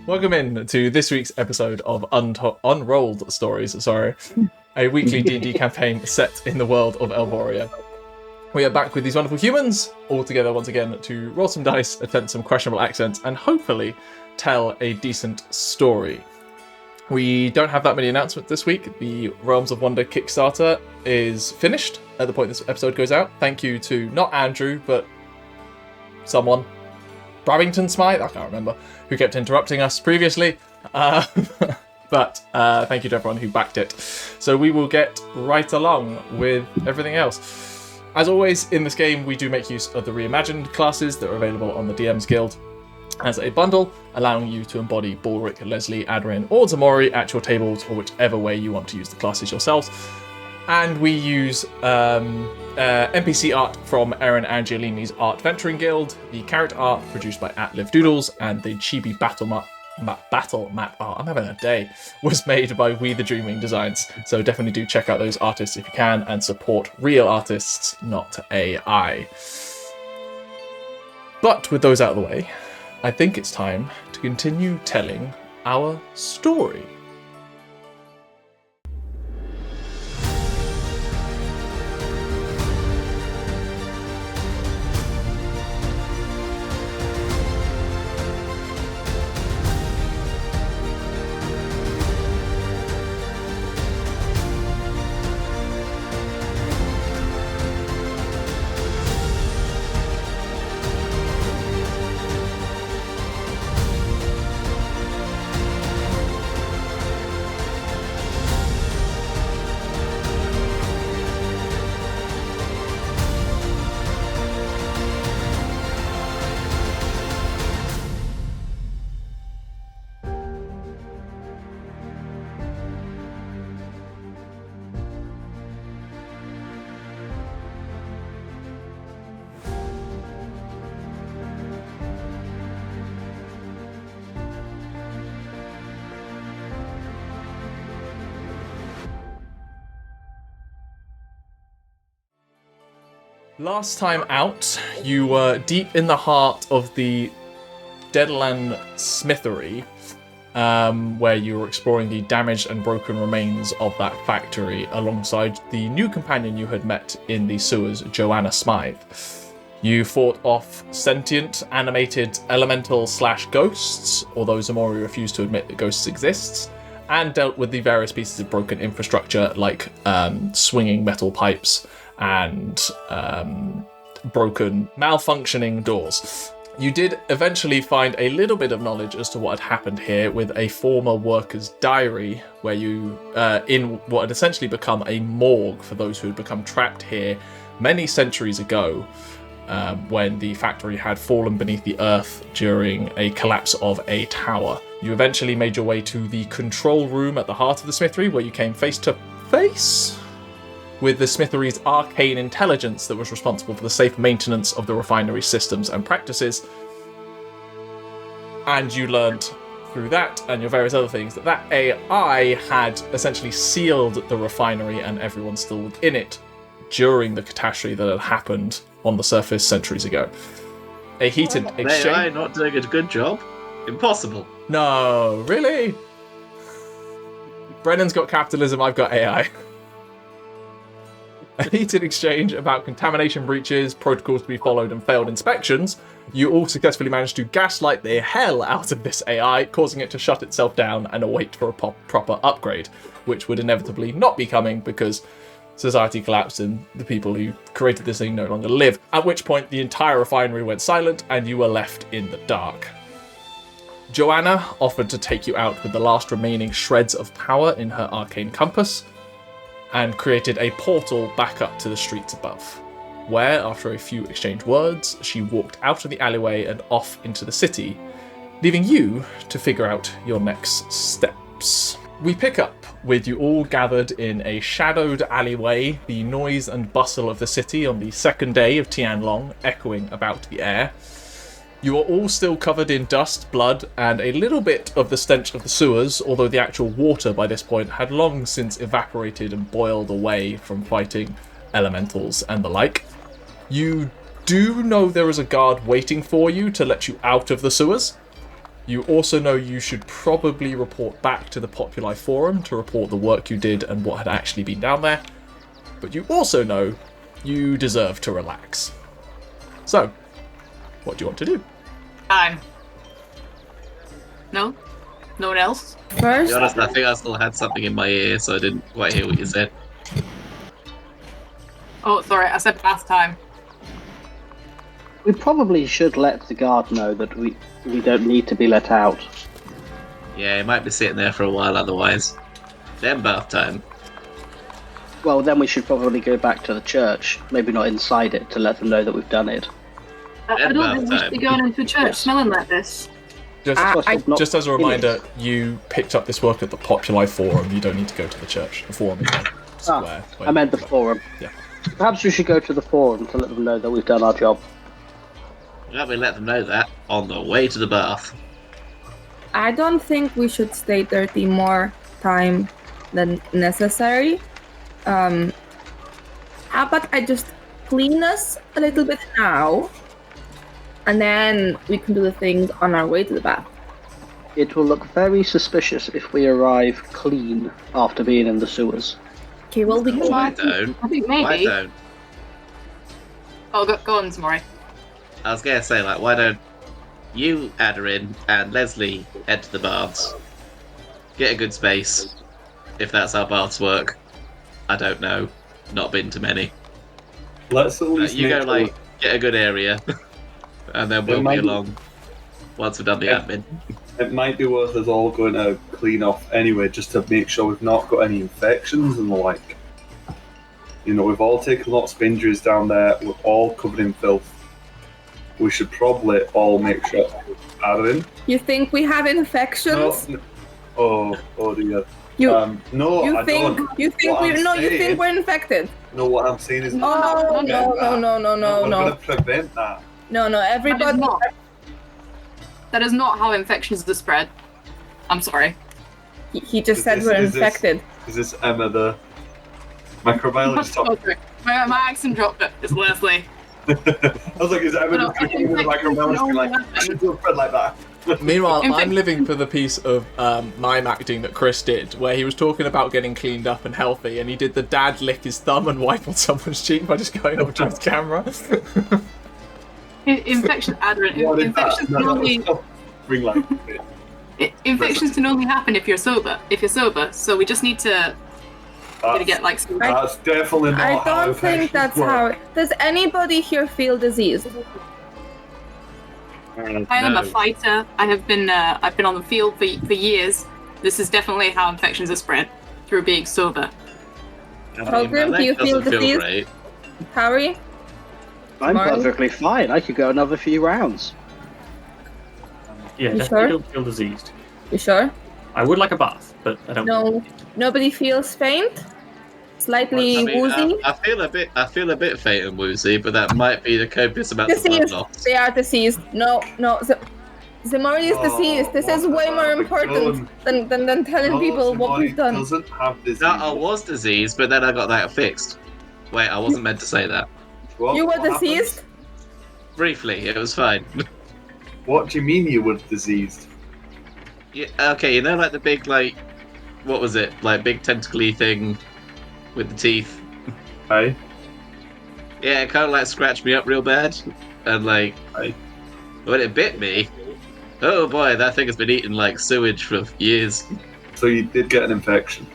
Welcome in to this week's episode of Unrolled Stories, a weekly D&D campaign set in the world of Elvoria. We are back with these wonderful humans, all together once again to roll some dice, attempt some questionable accents, and hopefully tell a decent story. We don't have that many announcements this week. The Realms of Wonder Kickstarter is finished at the point this episode goes out. Thank you to not Andrew, but someone. Babington Smythe? I can't remember. Who kept interrupting us previously. But thank you to everyone who backed it. So we will get right along with everything else. As always, in this game, we do make use of the Reimagined Classes that are available on the DM's Guild as a bundle, allowing you to embody Balrick, Lesley, Aderyn, or Ximori at your tables, or whichever way you want to use the classes yourselves. And we use NPC art from Erin Angiolini's Art Venturing Guild, the character art produced by @LiveDoodles, and the Chibi battle map art, I'm having a day, was made by WeTheDreamingDesigns. So definitely do check out those artists if you can, and support real artists, not AI. But with those out of the way, I think it's time to continue telling our story. Last time out, you were deep in the heart of the Deadland Smithery, where you were exploring the damaged and broken remains of that factory alongside the new companion you had met in the sewers, Joanna Smythe. You fought off sentient, animated elemental/ghosts, although Ximori refused to admit that ghosts exist, and dealt with the various pieces of broken infrastructure like swinging metal pipes and broken, malfunctioning doors. You did eventually find a little bit of knowledge as to what had happened here with a former worker's diary, where you, in what had essentially become a morgue for those who had become trapped here many centuries ago, when the factory had fallen beneath the earth during a collapse of a tower. You eventually made your way to the control room at the heart of the smithery, where you came face to face with the smithery's arcane intelligence that was responsible for the safe maintenance of the refinery systems and practices. And you learned through that and your various other things that AI had essentially sealed the refinery and everyone still within it during the catastrophe that had happened on the surface centuries ago. A heated exchange... AI not doing a good job? Impossible. No, really? Brennan's got capitalism, I've got AI. A heated exchange about contamination breaches, protocols to be followed, and failed inspections. You all successfully managed to gaslight the hell out of this AI, causing it to shut itself down and await for a proper upgrade, which would inevitably not be coming because society collapsed and the people who created this thing no longer live. At which point the entire refinery went silent and you were left in the dark. Joanna offered to take you out with the last remaining shreds of power in her arcane compass, and created a portal back up to the streets above, where, after a few exchanged words, she walked out of the alleyway and off into the city, leaving you to figure out your next steps. We pick up with you all gathered in a shadowed alleyway, the noise and bustle of the city on the second day of Tianlong echoing about the air. You are all still covered in dust, blood, and a little bit of the stench of the sewers, although the actual water by this point had long since evaporated and boiled away from fighting elementals and the like. You do know there is a guard waiting for you to let you out of the sewers, You also know you should probably report back to the Populi Forum to report the work you did and what had actually been down there. But you also know you deserve to relax. So, what do you want to do? Time. No? No one else? To First, be honest, I think I still had something in my ear, so I didn't quite hear what you said. Oh, sorry, I said bath time. We probably should let the guard know that we don't need to be let out. Yeah, it might be sitting there for a while otherwise. Then bath time. Well, then we should probably go back to the church. Maybe not inside it, to let them know that we've done it. I don't think we should be going into church smelling like this. Just as a reminder, you picked up this work at the Populi Forum. You don't need to go to the church. The forum is a square. I meant the forum. Yeah. Perhaps we should go to the forum to let them know that we've done our job. Let me let them know that on the way to the bath. I don't think we should stay dirty more time than necessary. How about I just clean us a little bit now, and then we can do the things on our way to the bath. It will look very suspicious if we arrive clean after being in the sewers. Okay, well, we can... Why don't? I think maybe. Why don't? Oh, go on, Ximori. I was gonna say, like, why don't you, Aderyn, and Lesley head to the baths? Get a good space, if that's how baths work. I don't know. Not been to many. Let's at least You go, make like, get a good area, and then we'll be might- along once we've done the admin. It might be worth us all going to clean off anyway, just to make sure we've not got any infections and the like. You know, we've all taken lots of injuries down there. We're all covered in filth. We should probably all make sure. Aderyn? You think we have infections? Oh dear. You No, you I think don't. you think What we I'm no you saying- think we're infected? No, what I'm saying is Oh no no We're going to prevent that. no everybody. That is not how infections are spread. I'm sorry. He just Is said this- we're is this- infected. Is this Emma the microbiologist? Oh, sorry. My accent dropped it. It's Lesley. I was like, is Emma just looking at the microbiologist being like, I should do a spread like that? Meanwhile, In fact- I'm living for the piece of mime acting that Chris did, where he was talking about getting cleaned up and healthy, and he did the dad lick his thumb and wipe on someone's cheek by just going up to his camera. Infection, Aderyn. What is Infections that? can only Ring light. infections can only happen if you're sober. So we just need to get like some. That's definitely not I how don't think infections that's work. how. Does anybody here feel diseased? I am No. a fighter. I've been on the field for years. This is definitely how infections are spread, through being sober. I mean, Togrim, my do you leg doesn't feel diseased? great. Tauri? I'm Martin? perfectly fine. I could go another few rounds. Yeah, You definitely sure? don't feel diseased. You sure? I would like a bath, but I don't. No, nobody feels faint. Slightly I mean, woozy. I feel a bit faint and woozy, but that might be the copious amounts of blood Diseased. loss. They are diseased. No. Ximori is diseased. This is way more important than telling people what we've done. Doesn't have disease. No, I was diseased, but then I got that fixed. Wait, I wasn't meant to say that. You were What happened? diseased? Briefly, it was fine. What do you mean you were diseased? Yeah, okay, you know, like the big, like, what was it? Like, big tentacly thing with the teeth. Hey? Yeah, it kind of like scratched me up real bad, and like, Hey? when it bit me, oh boy, that thing has been eating like sewage for years. So you did get an infection.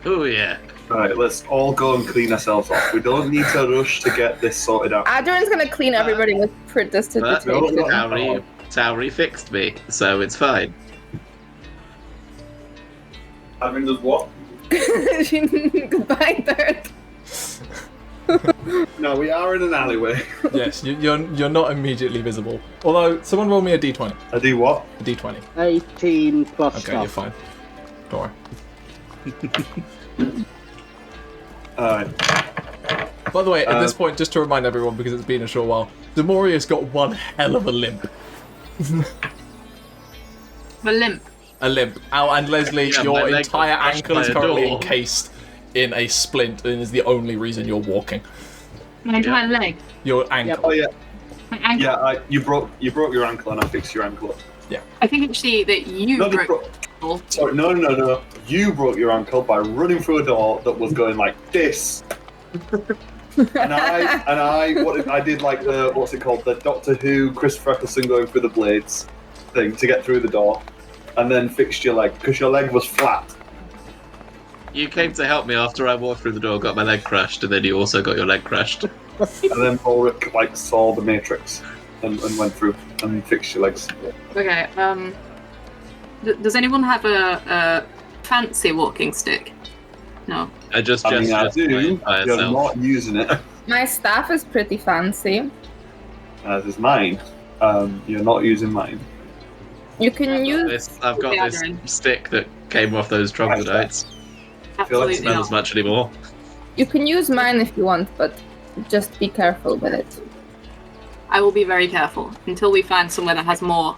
Oh yeah. Right, let's all go and clean ourselves off. We don't need to rush to get this sorted out. Adrian's gonna clean everybody with But prestidigitation. No. Tauri fixed me, so it's fine. Adrian does what? Goodbye, Dirt. No, we are in an alleyway. Yes, you're not immediately visible. Although, someone roll me a d20. I do what? A d20. 18 plus Okay, stuff. you're fine. Don't worry. Alright. By the way, at this point, just to remind everyone, because it's been a short while, Ximori has got one hell of a limp. The limp. A limp. Oh, and Lesley, Yeah, my your leg entire got crushed ankle by is a currently door. encased in a splint and is the only reason you're walking. My entire leg. Your ankle. Oh yeah, My ankle. yeah. You broke your ankle and I fixed your ankle. I think actually that you No, broke the ankle. Sorry, no. You broke your ankle by running through a door that was going like this. and I did like the, what's it called, the Doctor Who Christopher Eccleston going through the blades thing to get through the door, and then fixed your leg because your leg was flat. You came to help me after I walked through the door, got my leg crushed, and then you also got your leg crushed. And then Balrick like saw the Matrix and went through and fixed your legs. Okay. Does anyone have a fancy walking stick? No. I just I mean, I gestured do. by You're itself. not using it. My staff is pretty fancy. As is mine. You're not using mine. You can use. I've got Yeah, this Aderyn. stick that came off those troglodytes. I feel like Absolutely It smells not. much anymore. You can use mine if you want, but just be careful with it. I will be very careful until we find somewhere that has more.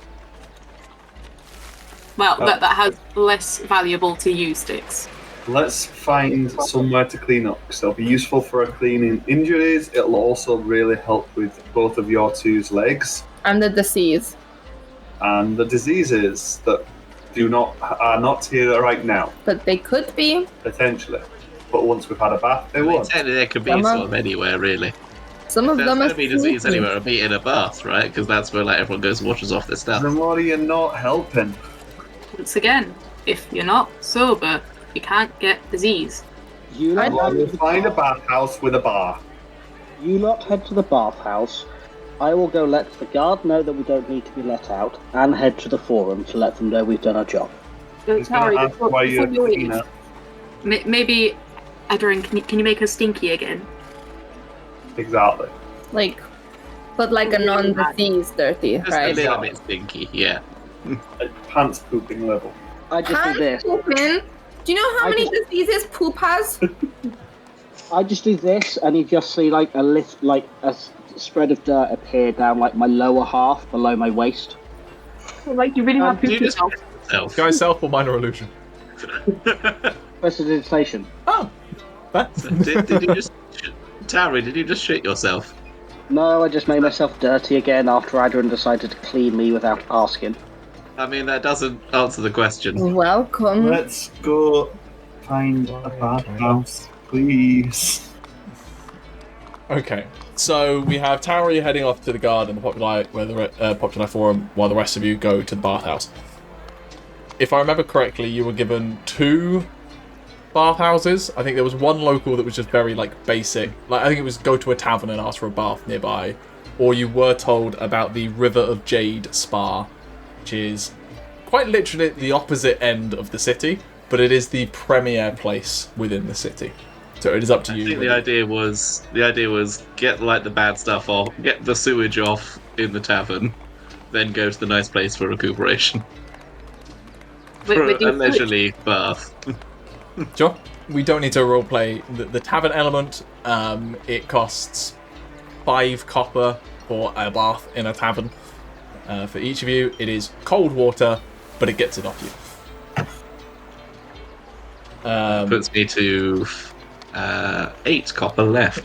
Well, that has less valuable to use sticks. Let's find somewhere to clean up, because it'll be useful for cleaning injuries. It'll also really help with both of your two's legs And the disease. and the diseases that are not here right now, But they could be. potentially. But once we've had a bath, they I mean, won't. technically, there could be Come on. sort of anywhere, really. Some of There's them going are to be disease sneaky. anywhere, be it in a bath, right? Because that's where like everyone goes and washes off their stuff. Ximori, you're not helping. Once again, if you're not sober, you can't get disease. You lot, Well, we'll find a bathhouse with a bar. you lot head to the bathhouse. I will go let the guard know that we don't need to be let out, and head to the forum to let them know we've done our job. He's going to ask why you're before you leave, cleaner. maybe, Aderyn, can you make her stinky again? Exactly. Like, but like a non-disease dirty, Just right? a little bit stinky, yeah. At pants pooping level. I just do this. Pooping? Do you know how I many just- diseases poop has? I just do this, and you just see like a spread of dirt appear down like my lower half below my waist. Like you really have Do you pooped just yourself. yourself? Guy's self or minor illusion? Prestidigitation. Oh, that. did you just... Tauri, did you just shit yourself? No, I just made myself dirty again after Aderyn decided to clean me without asking. I mean, that doesn't answer the question. Welcome. Let's go find a bathhouse, please. Okay, so we have Tauri heading off to the guard in the Populi Forum, while the rest of you go to the bathhouse. If I remember correctly, you were given 2 bathhouses. I think there was one local that was just very basic. I think it was go to a tavern and ask for a bath nearby, or you were told about the River of Jade Spa, which is quite literally at the opposite end of the city, but it is the premier place within the city. So it is up to I you. think the idea was get the bad stuff off, get the sewage off in the tavern, then go to the nice place for recuperation. For With a leisurely bath. Sure. We don't need to roleplay the tavern element. It costs 5 copper for a bath in a tavern. For each of you, it is cold water, but it gets it off you. Puts me to 8 copper left.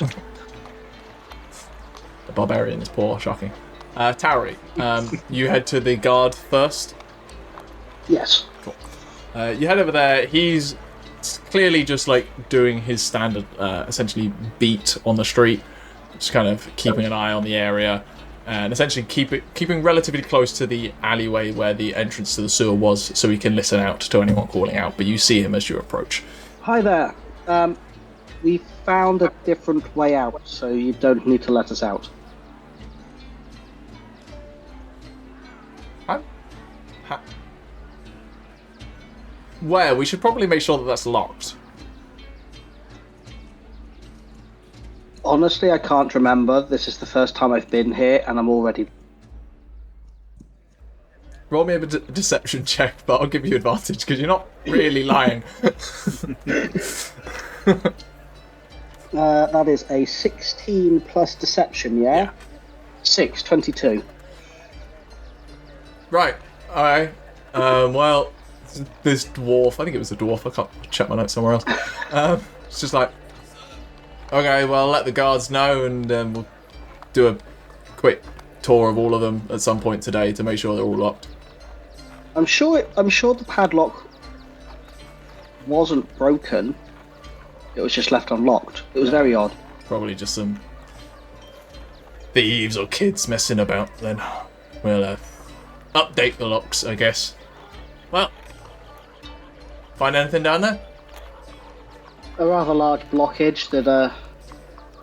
The Barbarian is poor, shocking. Tauri, you head to the guard first. Yes. You head over there. He's clearly just doing his standard, essentially beat on the street, just kind of keeping an eye on the area, and essentially keeping relatively close to the alleyway where the entrance to the sewer was, so he can listen out to anyone calling out. But you see him as you approach. Hi there. We found a different way out, so you don't need to let us out. Where? We should probably make sure that that's locked. Honestly, I can't remember. This is the first time I've been here, and I'm already... Roll me a deception check, but I'll give you advantage because you're not really lying. that is a 16 plus deception, yeah? 6, 22. Right. Alright. Well, this dwarf, I think it was a dwarf, I can't check my notes somewhere else. It's just okay, well, let the guards know, and we'll do a quick tour of all of them at some point today to make sure they're all locked. I'm sure the padlock wasn't broken. It was just left unlocked. It was very odd. Probably just some thieves or kids messing about then. We'll update the locks, I guess. Well, find anything down there? A rather large blockage that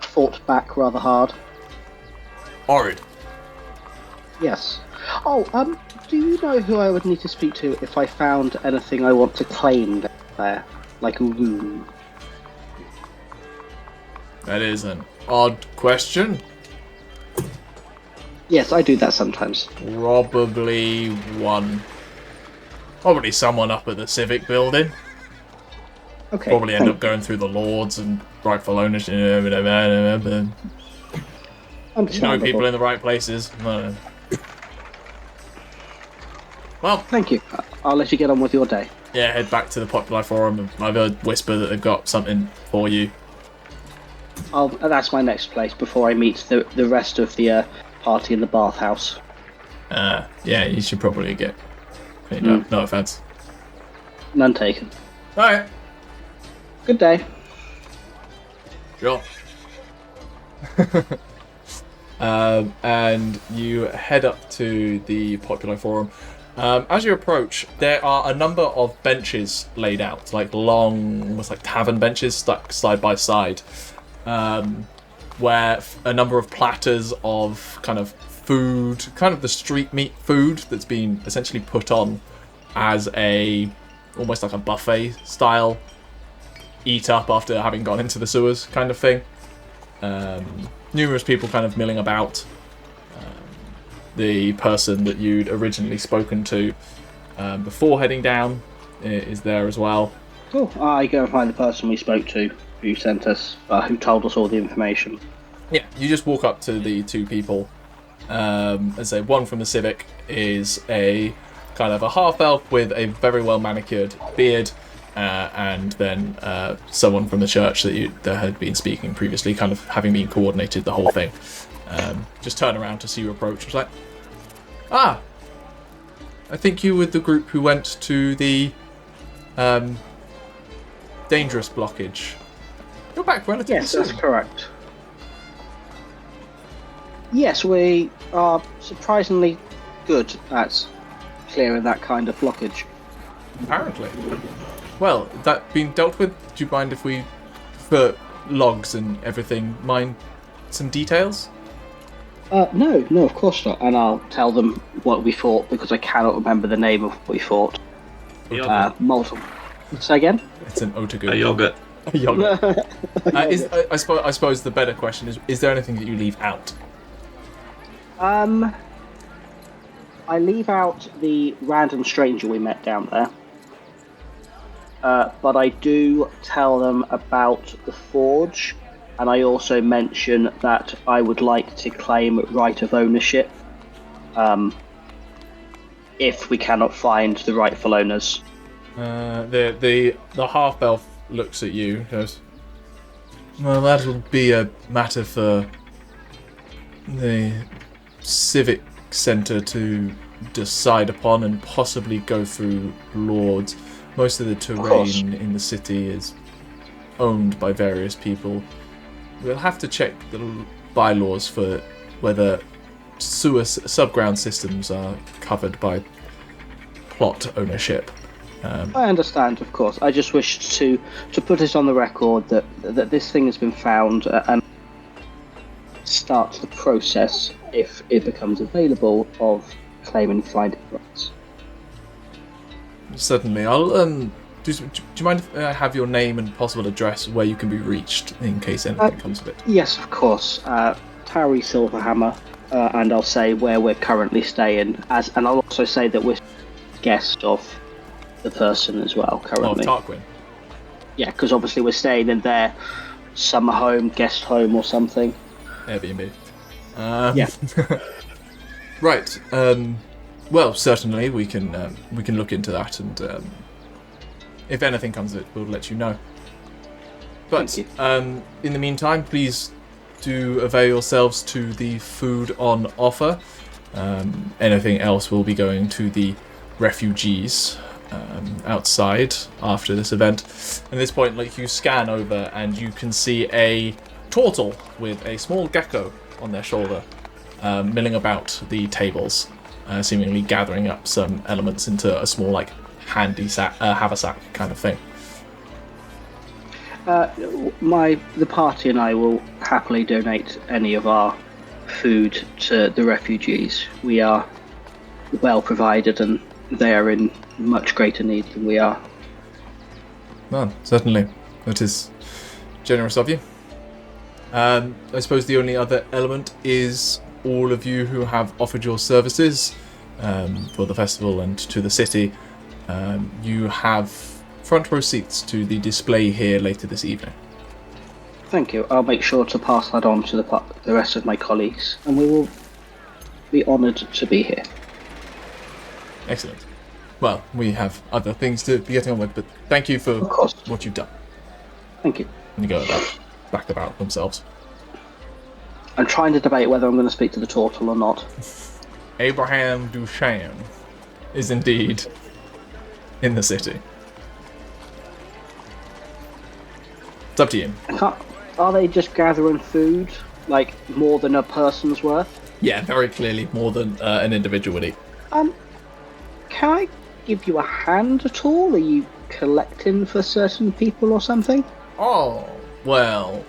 fought back rather hard. Horrid. Yes. Oh, do you know who I would need to speak to if I found anything I want to claim there? Like a room? That is an odd question. Yes, I do that sometimes. Probably someone up at the Civic building. Okay. Probably end up going through the Lords and rightful ownership. You know people in the right places. Well, thank you. I'll let you get on with your day. Yeah, head back to the Popular Forum. I've heard whisper that they've got something for you. That's my next place before I meet the rest of the party in the bathhouse. Yeah, you should probably get cleaned up. No offense. None taken. Alright. Good day. Sure. And you head up to the Popular Forum. As you approach, there are a number of benches laid out, like long, almost like tavern benches stuck side by side, where a number of platters of kind of food, kind of the street meat food that's been essentially put on as almost like a buffet style eat up after having gone into the sewers kind of thing. Numerous people kind of milling about. The person that you'd originally spoken to before heading down is there as well. Cool. I go and find the person we spoke to who sent us, who told us all the information. Yeah, you just walk up to the two people. As say, one from the Civic is a kind of a half-elf with a very well-manicured beard, and then someone from the church that had been speaking previously, kind of having been coordinated the whole thing. Just turn around to see you approach. It's like, I think you were the group who went to the dangerous blockage. You're back relatively Yes, soon. that's correct. Yes, we are surprisingly good at clearing that kind of blockage. Apparently. Well, that being dealt with, do you mind if we, for logs and everything, mind some details? No, of course not. And I'll tell them what we fought because I cannot remember the name of what we fought. Multiple. Say again? It's an Otagu. A yogurt. A yogurt. I suppose the better question is there anything that you leave out? I leave out the random stranger we met down there. But I do tell them about the forge, and I also mention that I would like to claim right of ownership if we cannot find the rightful owners. The half-elf looks at you and goes, well, that will be a matter for the Civic Centre to decide upon and possibly go through Lords. Most of the terrain in the city is owned by various people. We'll have to check the bylaws for whether sewer subground systems are covered by plot ownership. I understand, of course. I just wish to put it on the record that this thing has been found and start the process, if it becomes available, of claiming finding rights. Certainly. I'll do you mind if I have your name and possible address where you can be reached in case anything comes of it? Yes, of course. Tauri Silverhammer, and I'll say where we're currently staying, and I'll also say that we're guest of the person as well currently. Oh, Tarquin. Yeah, because obviously we're staying in their summer home, guest home, or something. Airbnb. Yeah. Right. Well, certainly we can look into that, and if anything comes of it, we'll let you know. But Thank in the meantime, please do avail yourselves to the food on offer. Anything else will be going to the refugees outside after this event. At this point, like, you scan over and you can see a turtle with a small gecko on their shoulder, milling about the tables, seemingly gathering up some elements into a small, like, handy haversack kind of thing. The party and I will happily donate any of our food to the refugees. We are well provided and they are in much greater need than we are. Well, certainly. That is generous of you. I suppose the only other element is all of you who have offered your services for the festival and to the city. You have front row seats to the display here later this evening. Thank you. I'll make sure to pass that on to the rest of my colleagues, and we will be honoured to be here. Excellent. Well, we have other things to be getting on with, but thank you for what you've done. Thank you. And you go back about themselves. I'm trying to debate whether I'm going to speak to the turtle or not. Abraham Duchan is indeed in the city. It's up to you. Are they just gathering food, like more than a person's worth? Yeah, very clearly more than an individual would eat. Can I give you a hand at all? Are you collecting for certain people or something? Oh, well,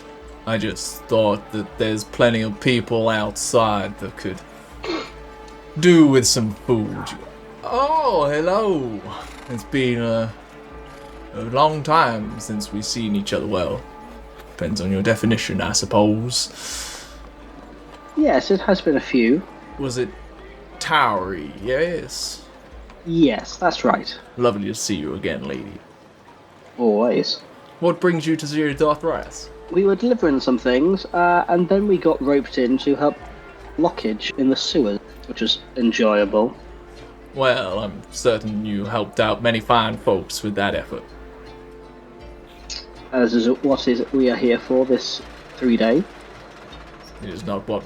I just thought that there's plenty of people outside that could do with some food. Oh, hello. It's been a long time since we've seen each other. Well, depends on your definition, I suppose. Yes, it has been a few. Was it Tauri? Yes. Yes, that's right. Lovely to see you again, lady. Always. What brings you to Xir Dothras? We were delivering some things, and then we got roped in to help blockage in the sewers, which was enjoyable. Well, I'm certain you helped out many fine folks with that effort. As is what is it we are here for this 3 day? It is not what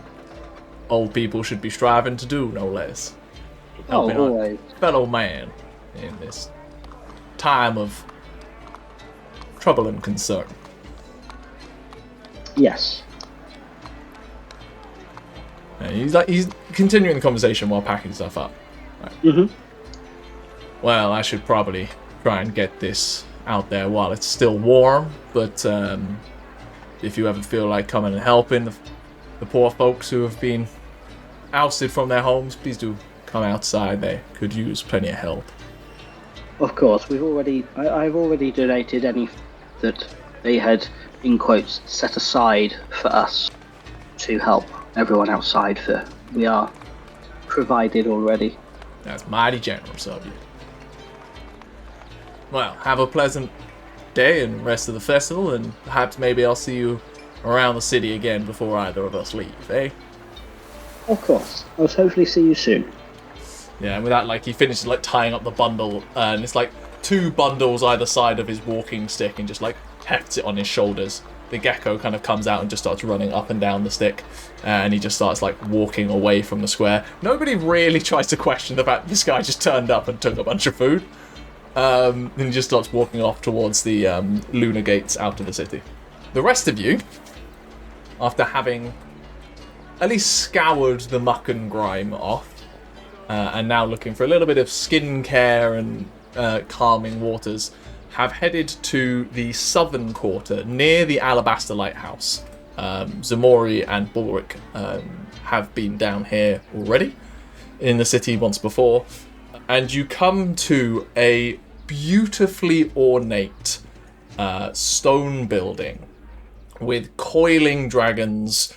old people should be striving to do, no less. Oh, Helping always. our fellow man in this time of trouble and concern. Yes. And he's continuing the conversation while packing stuff up. Right. Mm-hmm. Well, I should probably try and get this out there while it's still warm, but if you ever feel like coming and helping the poor folks who have been ousted from their homes, please do come outside. They could use plenty of help. Of course, I've already donated any that they had, in quotes, set aside for us to help everyone outside for. We are provided already. That's mighty generous of you. Well, have a pleasant day and rest of the festival, and perhaps maybe I'll see you around the city again before either of us leave, eh? Of course. I'll hopefully see you soon. Yeah, and with that, like, he finishes, like, tying up the bundle, and it's, like, 2 bundles either side of his walking stick, and just, like, hefts it on his shoulders. The gecko kind of comes out and just starts running up and down the stick, and he just starts, like, walking away from the square. Nobody really tries to question the fact this guy just turned up and took a bunch of food. And he just starts walking off towards the lunar gates out of the city. The rest of you, after having at least scoured the muck and grime off, and now looking for a little bit of skincare and calming waters, have headed to the southern quarter near the Alabaster Lighthouse. Ximori and Balrick have been down here already in the city once before, and you come to a beautifully ornate stone building with coiling dragons,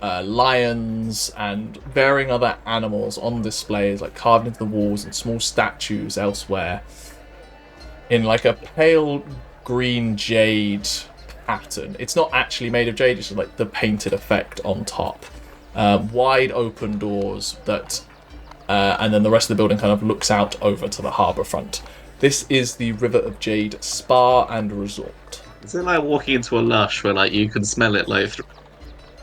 lions, and varying other animals on displays, like carved into the walls, and small statues elsewhere in like a pale green jade pattern. It's not actually made of jade, it's just like the painted effect on top. Wide open doors that and then the rest of the building kind of looks out over to the harbour front. This is the River of Jade Spa and Resort. Is it like walking into a lush where like you can smell it like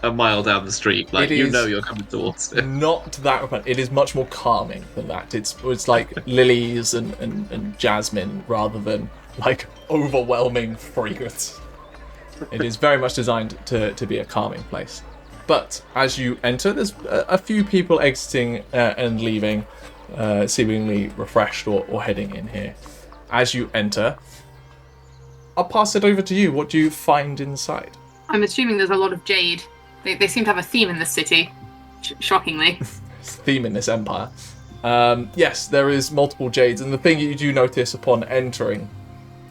a mile down the street. Like, It you is know you're coming towards it. not that. It is much more calming than that. It's like lilies and jasmine rather than like overwhelming fragrance. It is very much designed to be a calming place. But as you enter, there's a few people exiting and leaving, seemingly refreshed or heading in here. As you enter, I'll pass it over to you. What do you find inside? I'm assuming there's a lot of jade. They seem to have a theme in this city, shockingly. Theme in this empire. Yes, there is multiple jades, and the thing you do notice upon entering,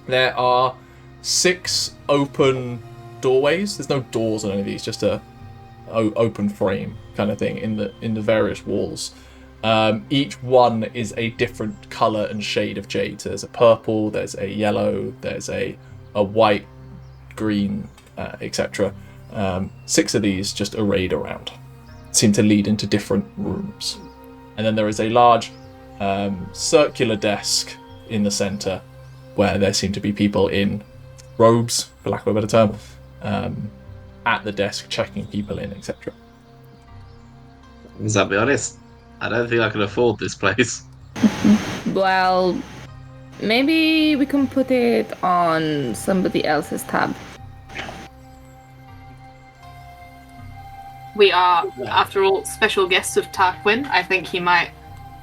there are 6 open doorways. There's no doors on any of these, just a open frame kind of thing in the various walls. Each one is a different color and shade of jade. So there's a purple, there's a yellow, there's a white, green, etc. 6 of these just arrayed around seem to lead into different rooms. And then there is a large circular desk in the center where there seem to be people in robes, for lack of a better term, at the desk checking people in, etc. I'll be honest, I don't think I can afford this place. Well, maybe we can put it on somebody else's tab. We are, after all, special guests of Tarquin. I think he might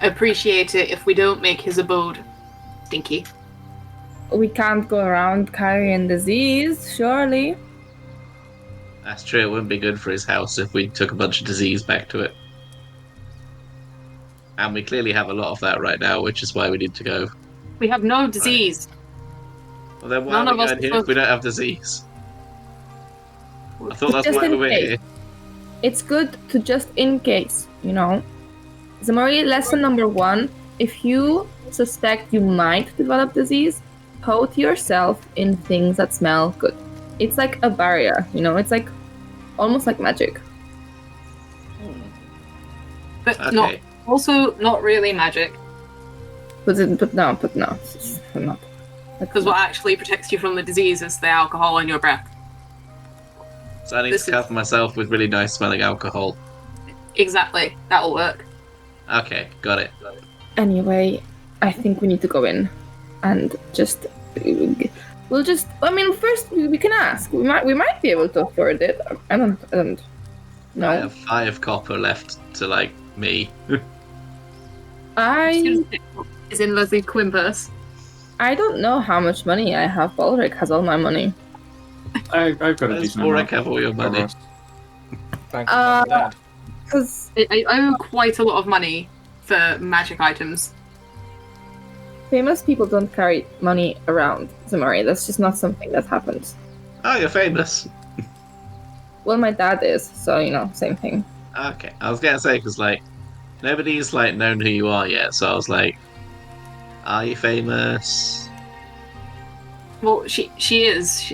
appreciate it if we don't make his abode stinky. We can't go around carrying disease, surely. That's true, it wouldn't be good for his house if we took a bunch of disease back to it. And we clearly have a lot of that right now, which is why we need to go. We have no disease. Well, then why None are of we us going here supposed- if we don't have disease? I thought that's Just why in we were case. here. It's good to just in case, you know. Ximori, lesson number 1, if you suspect you might develop disease, coat yourself in things that smell good. It's like a barrier, you know, it's like almost like magic. But Okay. not really magic. But no, it's not. Because what actually protects you from the disease is the alcohol in your breath. So I need This to is- cover myself with really nice smelling alcohol. Exactly. That'll work. Okay, got it. Anyway, I think we need to go in and just I mean, first we can ask. We might be able to afford it. I don't know. I have 5 copper left to, like, me. Is in Lesley Quimpers. I don't know how much money I have. Balrick has all my money. I've got a Does decent Balrick amount. have all your money? Thank you, Mum and Dad. Because I owe quite a lot of money for magic items. famous people don't carry money around, Ximori. That's just not something that happens. Oh, you're famous. Well, my dad is, so, you know, same thing. Okay, I was gonna say, because, like, nobody's, like, known who you are yet, so I was like, are you famous? Well, she is.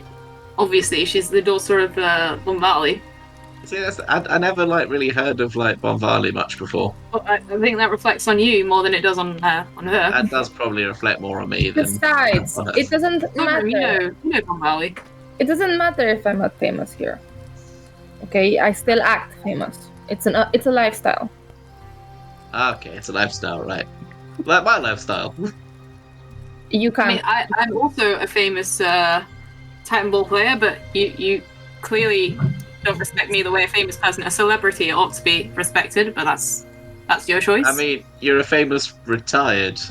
Obviously, she's the daughter of Bonvali. See, I never, like, really heard of, like, Bonvali much before. Well, I think that reflects on you more than it does on her. That does probably reflect more on me than... Besides, it doesn't matter. You know Bonvali. It doesn't matter if I'm not famous here. Okay, I still act famous. It's a lifestyle. Okay, it's a lifestyle, right. Like my lifestyle. You I can't. mean, I'm also a famous Titan Ball player, but you clearly don't respect me the way a famous person, a celebrity, ought to be respected. But that's your choice. I mean, you're a famous retired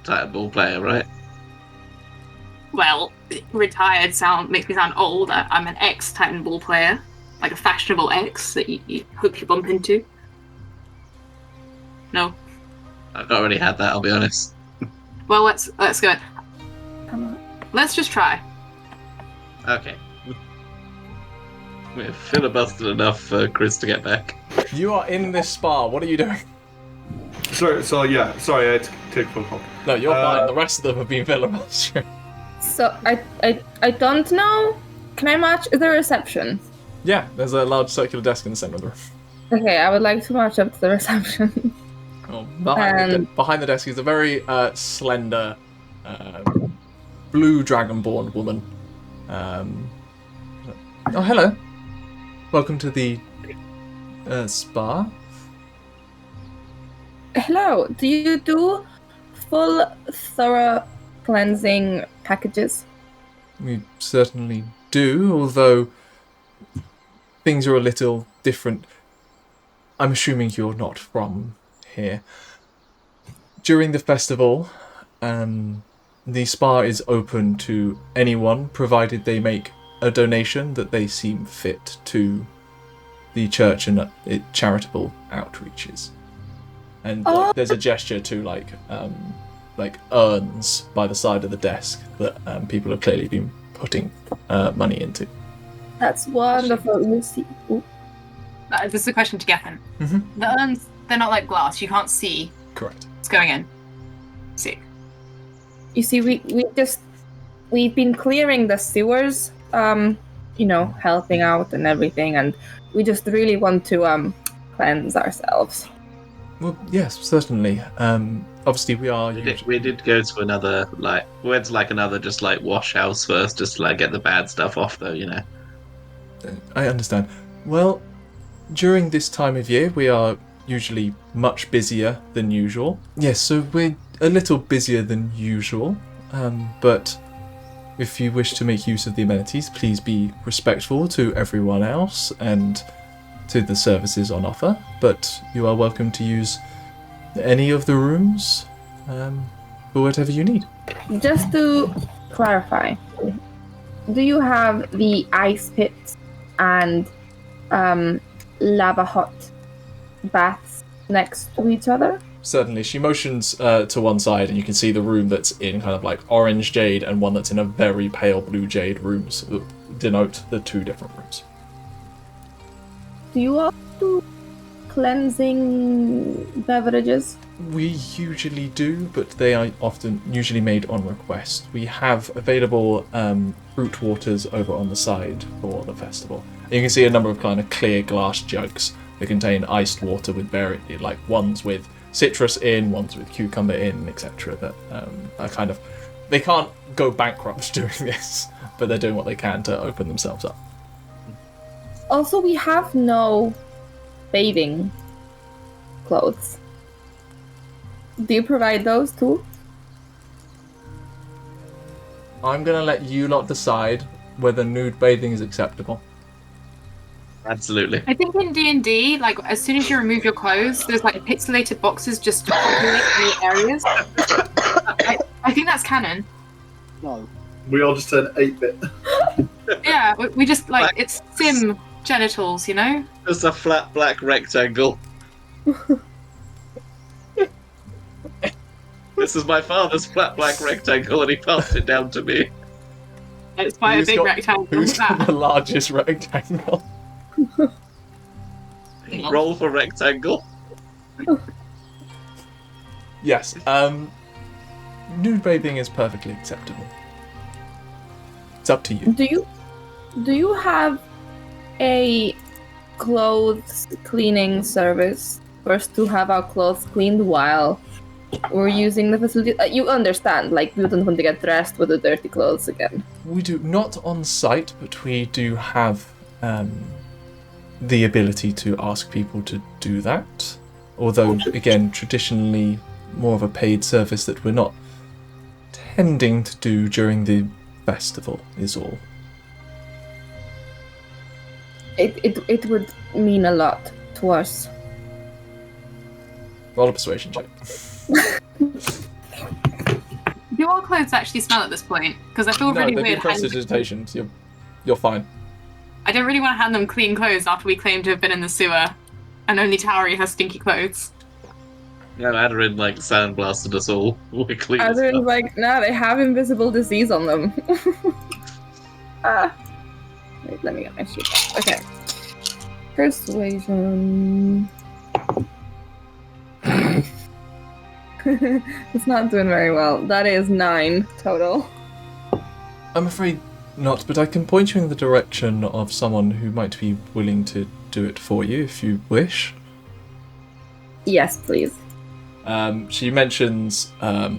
Titan Ball player, right? Well, retired makes me sound old. I'm an ex-Titan Ball player, like a fashionable ex that you hope you bump into. No. I've not really had that, I'll be honest. Well, let's go. Come on. Let's just try. Okay. We've filibustered enough for Chris to get back. You are in this spa. What are you doing? Sorry, I had to take a phone call. No, you're fine. The rest of them have been filibustering. So I don't know. Can I match? Is there a reception? Yeah, there's a large circular desk in the center of the room. Okay, I would like to match up to the reception. Oh, behind the desk is a very slender, blue dragonborn woman. Oh, hello. welcome to the spa. Hello. Do you do full, thorough cleansing packages? We certainly do, although things are a little different. I'm assuming you're not from here. During the festival, the spa is open to anyone, provided they make a donation that they seem fit to the church and charitable outreaches. And there's a gesture to like urns by the side of the desk that people have clearly been putting money into. That's wonderful. You see. Ooh. This is a question to Gethin. Mm-hmm. The urns, they're not like glass. You can't see Correct. what's going in. Sick. You see, we've been clearing the sewers, helping out and everything, and we just really want to cleanse ourselves. Well, yes, certainly. Obviously, We did go to another we went to another just wash house first, just to get the bad stuff off, though. I understand. Well, during this time of year, we are usually much busier than usual. Yes, so we're a little busier than usual, but if you wish to make use of the amenities, please be respectful to everyone else and to the services on offer, but you are welcome to use any of the rooms for whatever you need. Just to clarify, do you have the ice pits and lava hot baths next to each other? Certainly. She motions to one side, and you can see the room that's in kind of orange jade and one that's in a very pale blue jade rooms that denote the two different rooms. Do you all do cleansing beverages? We usually do, but they are usually made on request. We have available fruit waters over on the side for the festival. And you can see a number of kind of clear glass jugs that contain iced water with ones with citrus in, ones with cucumber in, etc. That are kind of, they can't go bankrupt doing this, but they're doing what they can to open themselves up. Also, we have no bathing clothes. Do you provide those too? I'm going to let you lot decide whether nude bathing is acceptable. Absolutely. I think in D&D, as soon as you remove your clothes, there's pixelated boxes just to populate new areas. I think that's canon. No. We all just turn 8-bit. Yeah, we just it's sim genitals, Just a flat black rectangle. This is my father's flat black rectangle, and he passed it down to me. It's quite a big rectangle. Who's got the largest rectangle? Roll for rectangle. Yes. Nude bathing is perfectly acceptable. It's up to you. Do you have a clothes cleaning service for us to have our clothes cleaned while we're using the facility? You understand, we don't want to get dressed with the dirty clothes again. We do not on site, but we do have the ability to ask people to do that. Although, again, traditionally more of a paid service that we're not tending to do during the festival is all. It would mean a lot to us. Roll a persuasion check. Do all clothes actually smell at this point? Because I feel really weird. Prestidigitation. You're fine. I don't really want to hand them clean clothes after we claim to have been in the sewer, and only Tauri has stinky clothes. Yeah, Aderyn sandblasted us all. We're clean. Aderyn's nah, they have invisible disease on them. Wait, let me get my sheet. Okay. Persuasion. It's not doing very well. That is 9 total. I'm afraid not, but I can point you in the direction of someone who might be willing to do it for you if you wish. Yes, please. She mentions a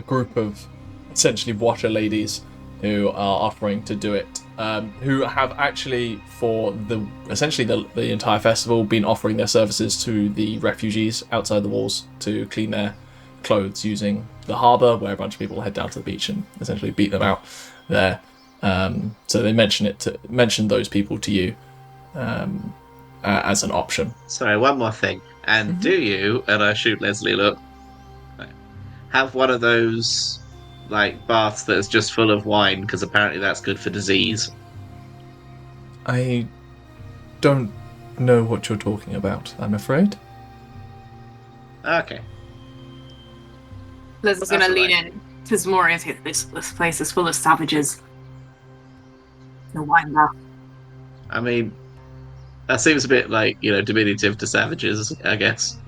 group of essentially washer ladies who are offering to do it, who have actually, for essentially the entire festival, been offering their services to the refugees outside the walls to clean their clothes using the harbour, where a bunch of people head down to the beach and essentially beat them out there. So they mention those people to you as an option. Sorry, one more thing. And do you, and I shoot Lesley, look, have one of those like baths that is just full of wine, because apparently that's good for disease? I don't know what you're talking about, I'm afraid. Okay. Leslie's going to lean in to Ximori and say, this place is full of savages. No wine bath. I mean, that seems a bit like, diminutive to savages, I guess.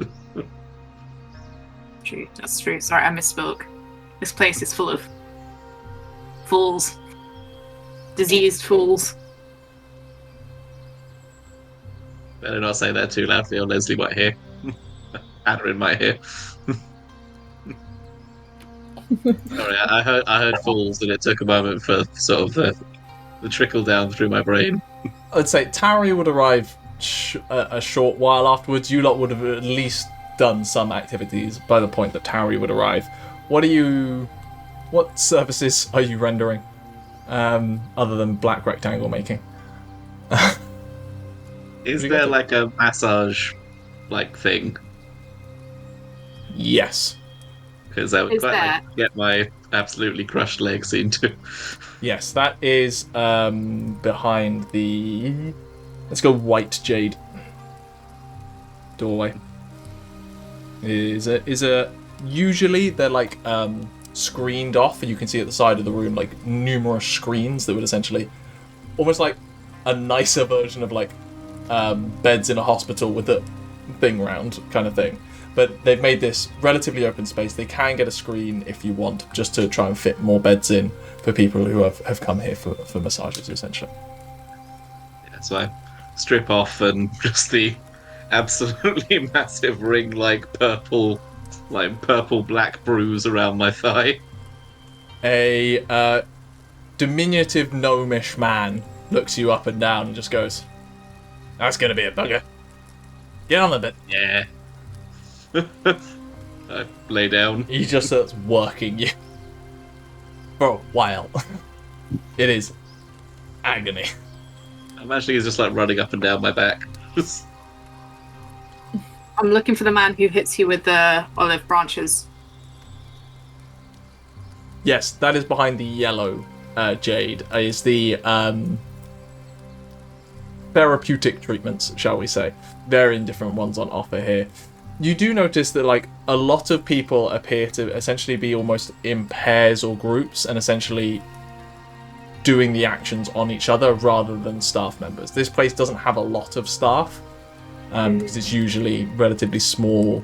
True, that's true. Sorry, I misspoke. This place is full of fools. Diseased fools. Better not say that too loudly or Lesley might hear. Aderyn might hear. Sorry, I heard fools and it took a moment for sort of the trickle down through my brain. I'd say Tauri would arrive a short while afterwards. You lot would have at least done some activities by the point that Tauri would arrive. What services are you rendering, other than black rectangle making? Is there like a massage like thing? Yes. Because I would quite like to get my absolutely crushed legs into. Yes, that is behind the... Let's go white jade doorway. Usually they're like screened off, and you can see at the side of the room like numerous screens that would essentially almost like a nicer version of like beds in a hospital with a thing round kind of thing. But they've made this relatively open space. They can get a screen if you want, just to try and fit more beds in for people who have come here for massages, essentially. Yeah, so I strip off and just the absolutely massive ring like purple black bruise around my thigh. A diminutive gnomish man looks you up and down and just goes, "That's gonna be a bugger. Get on a bit." Yeah. I lay down. He just starts working you for a while. It is agony. I'm actually just like running up and down my back. I'm looking for the man who hits you with the olive branches. Yes, that is behind the yellow jade. Is the therapeutic treatments, shall we say. Varying different ones on offer here. You do notice that like a lot of people appear to essentially be almost in pairs or groups and essentially doing the actions on each other rather than staff members. This place doesn't have a lot of staff because it's usually relatively small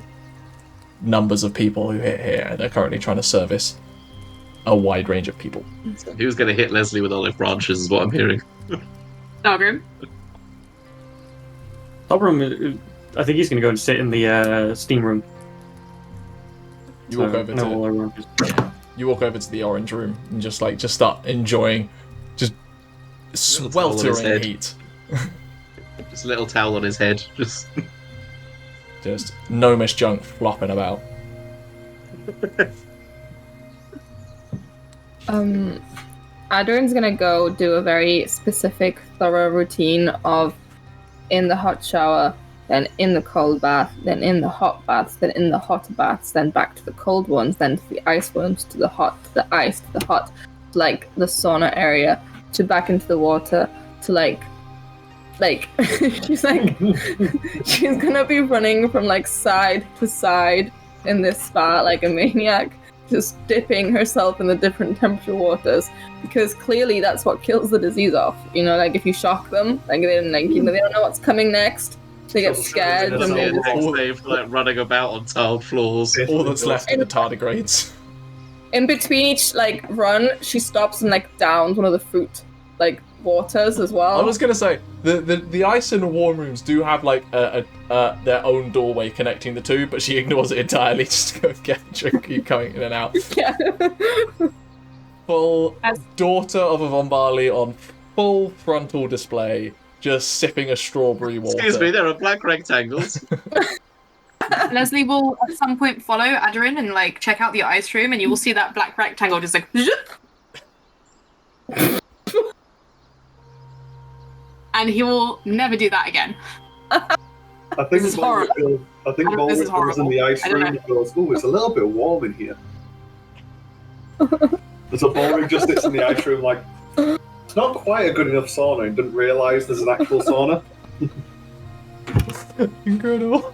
numbers of people who hit here, and they're currently trying to service a wide range of people. Who's going to hit Lesley with olive branches is what I'm hearing. Togrim? Togrim, I think he's going to go and sit in the steam room. You walk over to the orange room and just start enjoying just sweltering heat. Just a little towel on his head. Just gnomish junk flopping about. Aderyn's gonna go do a very specific, thorough routine of in the hot shower, then in the cold bath, then in the hot baths, then in the hot baths, then back to the cold ones, then to the ice ones, to the hot, to the ice, to the hot, like the sauna area, to back into the water, to like she's gonna be running from like side to side in this spa like a maniac, just dipping herself in the different temperature waters, because clearly that's what kills the disease off. You know, like if you shock them, like they don't know what's coming next. They get scared and they just running about on tiled floors. All that's left of the tardigrades. In between each like run, she stops and like downs one of the fruit like waters as well. I was gonna say the ice and the warm rooms do have like their own doorway connecting the two, but she ignores it entirely just to go get a drink, keep coming in and out. Yeah. full daughter of a Von Barley on full frontal display, just sipping a strawberry water. Excuse me, there are black rectangles. Lesley will at some point follow Aderyn and like check out the ice room, and you will see that black rectangle just like zip. And he will never do that again. I think This is horrible. Balrick This is goes in the horrible. ice I don't room and goes, "Ooh, it's a little bit warm in here." So Balrick just sits in the ice room like, it's not quite a good enough sauna, and didn't realise there's an actual sauna. Incredible.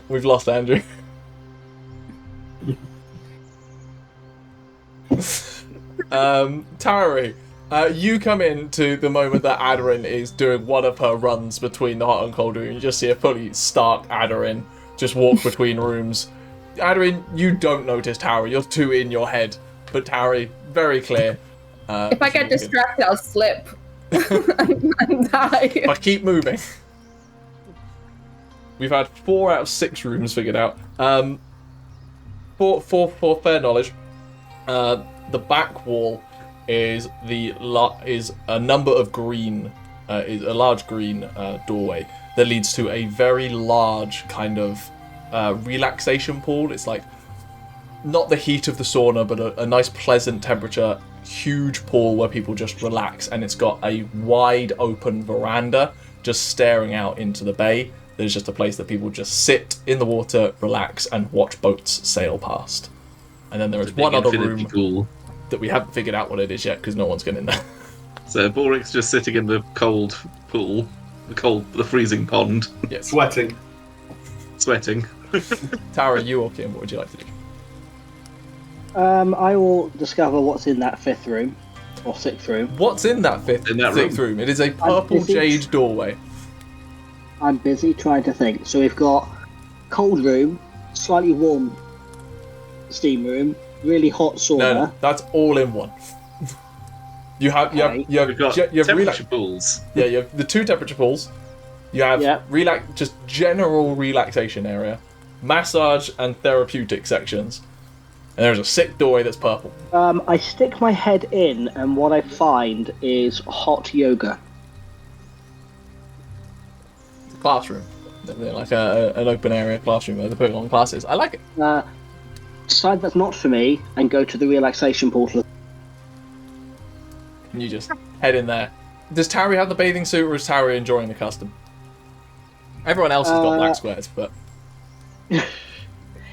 We've lost Andrew. Tauri, you come into the moment that Aderyn is doing one of her runs between the hot and cold room. You just see a fully stark Aderyn just walk between rooms. Aderyn, you don't notice Tauri. You're too in your head. But Tauri, very clear. If I get distracted, I'll slip and die. But keep moving. We've had 4 out of 6 rooms figured out. For fair knowledge, the back wall is a number of green, is a large green doorway that leads to a very large kind of relaxation pool. It's like not the heat of the sauna, but a nice pleasant temperature, huge pool where people just relax, and it's got a wide open veranda just staring out into the bay. There's just a place that people just sit in the water, relax, and watch boats sail past. And then there is one other room pool that we haven't figured out what it is yet because no one's getting in there. So Balrick's just sitting in the cold pool, the freezing pond, Yes. Sweating. sweating. Tara, you or Kim, what would you like to do? I will discover what's in that 5th room, or 6th room. What's in that sixth room? It is a purple jade doorway. I'm busy trying to think. So we've got cold room, slightly warm steam room, really hot sauna. No, that's all in one. You have We've got temperature relax. pools. Yeah, you have the 2 temperature pools. You have just general relaxation area, massage and therapeutic sections, and there's a sick doorway that's purple. I stick my head in, and what I find is hot yoga. Classroom, like an open area classroom where they're putting on classes. I like it. Decide that's not for me, and go to the relaxation portal. And you just head in there. Does Tauri have the bathing suit, or is Tauri enjoying the custom? Everyone else has got black squares, but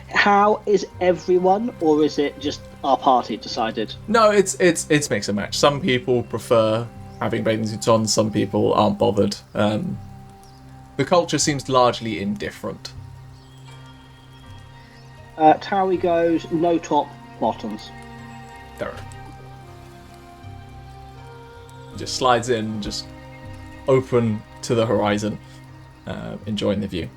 How is everyone, or is it just our party decided? no, it's mix and match. Some people prefer having bathing suits on. Some people aren't bothered. The culture seems largely indifferent. Tauri goes no top, bottoms. There. Just slides in, just open to the horizon, enjoying the view.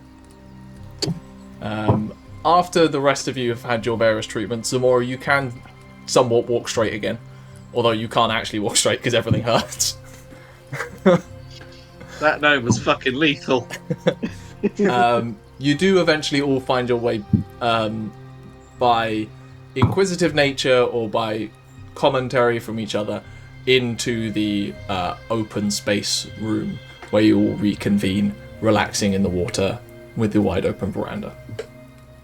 After the rest of you have had your various treatments, Ximori, you can somewhat walk straight again. Although you can't actually walk straight because everything hurts. That gnome was fucking lethal. You do eventually all find your way by inquisitive nature or by commentary from each other into the open space room where you all reconvene, relaxing in the water with the wide open veranda.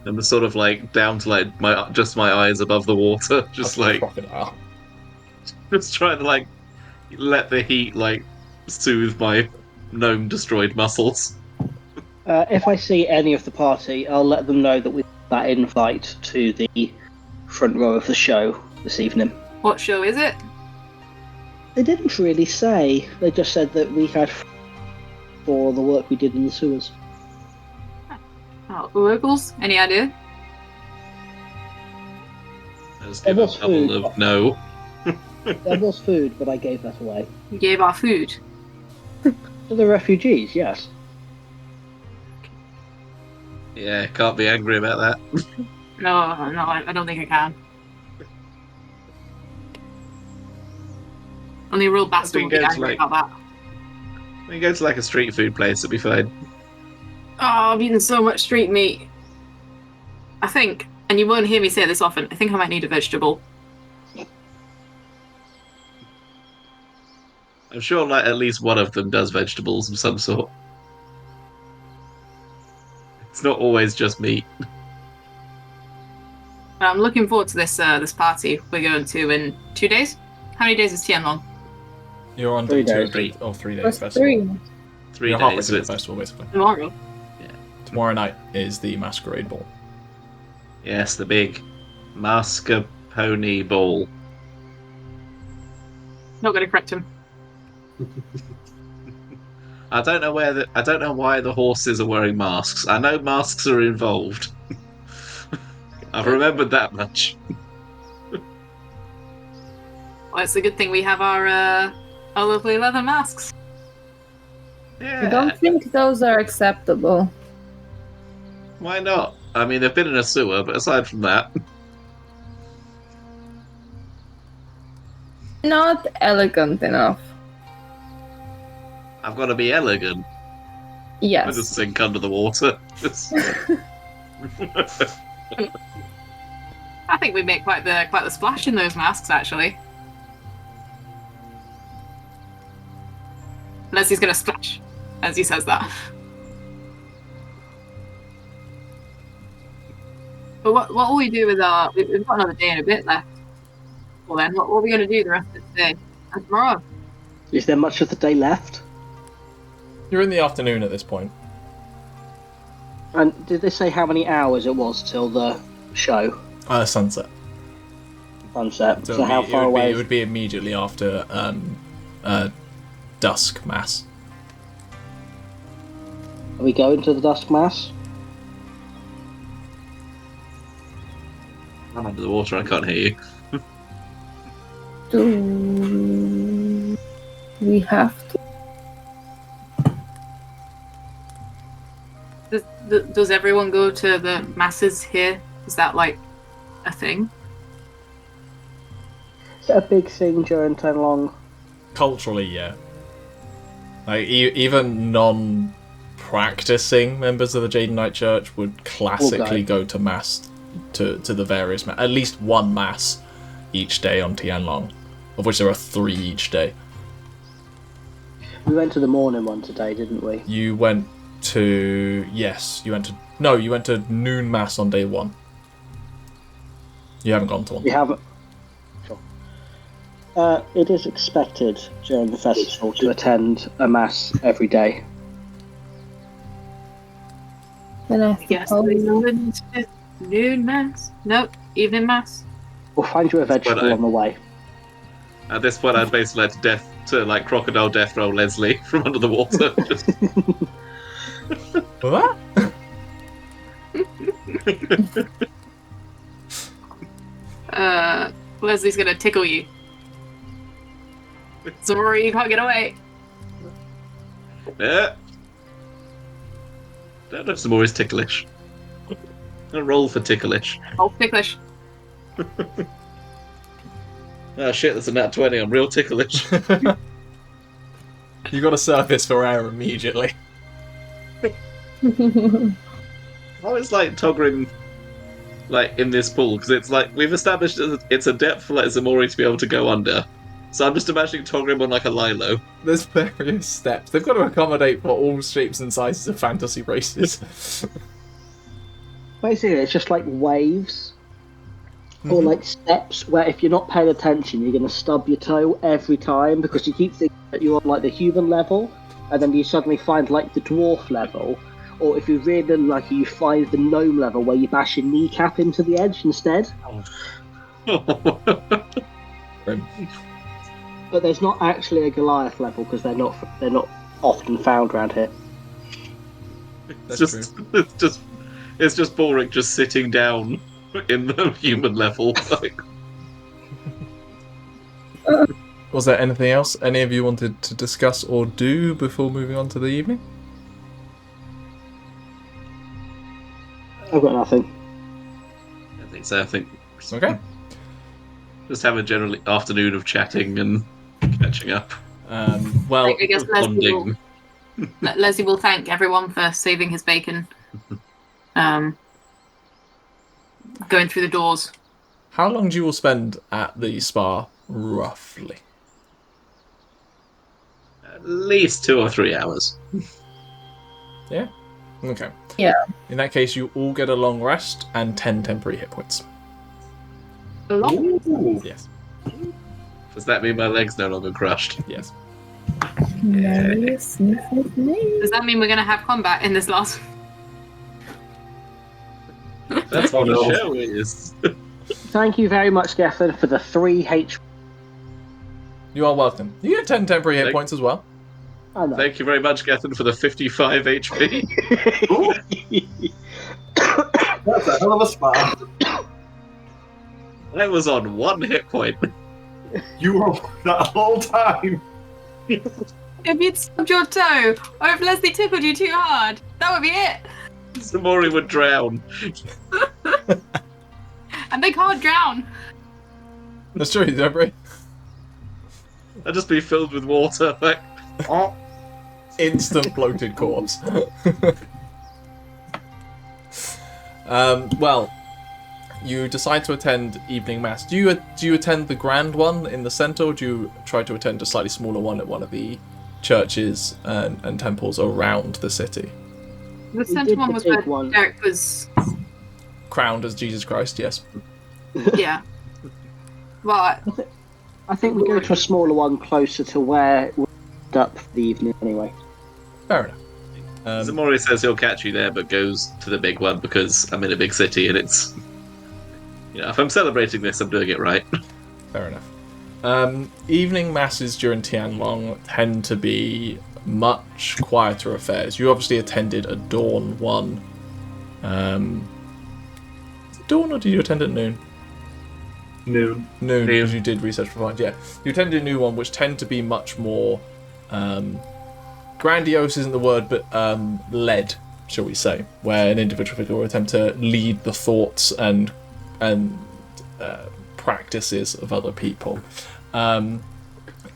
And we're sort of like down to like my eyes above the water, just like Crocodile. just trying to like let the heat like soothe my gnome destroyed muscles. If I see any of the party, I'll let them know that we've got that invite to the front row of the show this evening. What show is it? They didn't really say. They just said that we had for the work we did in the sewers. Oh, locals? Any idea? I just give a was couple food. of no. There was food, but I gave that away. We gave our food. To the refugees, yes. Yeah, can't be angry about that. No, I don't think I can. Only a real bastard would be angry about that. We can go to like a street food place, it'll be fine. Oh, I've eaten so much street meat. I think and you won't hear me say this often, I think I might need a vegetable. I'm sure like at least one of them does vegetables of some sort. It's not always just meat. I'm looking forward to this this party we're going to in 2 days. How many days is Tianlong? You're on 3 day 2 days. of 3 days Plus festival. 3. 3 You're halfway days. through So the it's, festival, basically. Tomorrow. Tomorrow night is the masquerade ball. yes, the big mascarpone ball. Not going to correct him. I don't know why the horses are wearing masks. I know masks are involved. I've remembered that much. Well, it's a good thing we have our lovely leather masks. Yeah. I don't think those are acceptable. Why not? I mean, they've been in a sewer, but aside from that, Not elegant enough. I've got to be elegant. I Yes. just sink under the water. I think we make quite the splash in those masks, actually. Leslie's going to splash as he says that. But what will we do with our... We've got another day and a bit left. Well then, what are we going to do the rest of the day? And tomorrow? Is there much of the day left? You're in the afternoon at this point. And did they say how many hours it was till the show? Sunset. Sunset. So, it'd how be- far it would be- away? It would be immediately after dusk mass. Are we going to the dusk mass? I'm under the water, I can't hear you. Do we have to? Does everyone go to the masses here? Is that like a thing? Is it a big thing during Tianlong? Culturally, yeah. Like even non-practicing members of the Jaden Knight Church would classically go to mass, to the various at least one mass each day on Tianlong, of which there are 3 each day. We went to the morning one today, didn't we? You went to you went to noon mass on day 1. You haven't gone to one. We haven't. Sure. It is expected during the festival to attend a mass every day. Then I Yes. suppose- Noon mass? Nope. Evening mass? We'll find you a vegetable I- on the way. At this point, I'd basically like crocodile death roll Lesley from under the water. Just, What? Leslie's gonna tickle you. Ximori, you can't get away. yeah. Don't know if some more is ticklish. Don't roll for ticklish. Oh, ticklish. Oh shit, that's a nat 20. I'm real ticklish. You got a surface for air immediately. How is like Togrim like in this pool? Because it's like we've established that it's a depth for like Ximori to be able to go under. So I'm just imagining Togrim on like a lilo. There's various steps. They've got to accommodate for all shapes and sizes of fantasy races. Basically, it's just like waves or like steps where if you're not paying attention, you're going to stub your toe every time because you keep thinking that you're on like the human level, and then you suddenly find like the dwarf level, or if you're really lucky, you find the gnome level where you bash your kneecap into the edge instead. But there's not actually a Goliath level because they're not often found around here. That's It's just Balrick just sitting down in the human level. Like, Was there anything else any of you wanted to discuss or do before moving on to the evening? I've got nothing. I think so. I think Okay. just have a general afternoon of chatting and catching up. Well, I guess Bonding. Lesley will thank everyone for saving his bacon. going through the doors. How long do you all spend at the spa, roughly? At least 2 or 3 hours. Yeah? Okay. Yeah. In that case, you all get a long rest and 10 temporary hit points. A lot. Ooh. Yes. Does that mean my leg's no longer crushed? Yes. Nice. Does that mean we're going to have combat in this last? That's what the show is. Thank you very much, Gethin, for the 3 HP. You are welcome. You get 10 temporary hit points as well. I know. Thank you very much, Gethin, for the 55 HP. That's a hell of a spot. I was on 1 hit point. You were that whole time. If you'd stubbed your toe, or if Lesley tickled you too hard, that would be it. Ximori would drown. And they can't drown. That's true, Deborah. I'd just be filled with water. Like, oh. Instant bloated corpse. Well, you decide to attend evening mass. Do you attend the grand one in the center, or do you try to attend a slightly smaller one at one of the churches and temples around the city? The center one was where one. Derek was. Crowned as Jesus Christ, yes. Yeah. Well, I think we go to a smaller one closer to where we're up for the evening anyway. Fair enough. Ximori says he'll catch you there, but goes to the big one because I'm in a big city and it's... if I'm celebrating this, I'm doing it right. Fair enough. Evening masses during Tianlong tend to be much quieter affairs. You obviously attended a dawn one. Dawn, or did you attend at noon? Noon. Noon, because you did research for fun. Yeah, you attended a new one, which tend to be much more grandiose isn't the word, but led, shall we say, where an individual figure will attempt to lead the thoughts and practices of other people.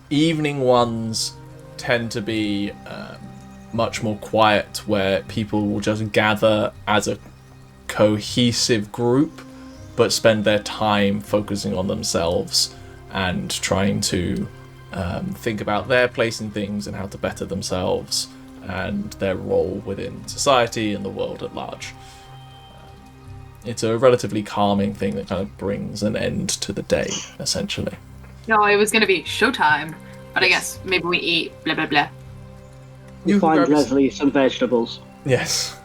Evening ones tend to be much more quiet, where people will just gather as a cohesive group, but spend their time focusing on themselves and trying to think about their place in things and how to better themselves and their role within society and the world at large. It's a relatively calming thing that kind of brings an end to the day, essentially. no, it was going to be showtime, but I guess maybe we eat blah blah blah. You find Lesley some vegetables. Yes.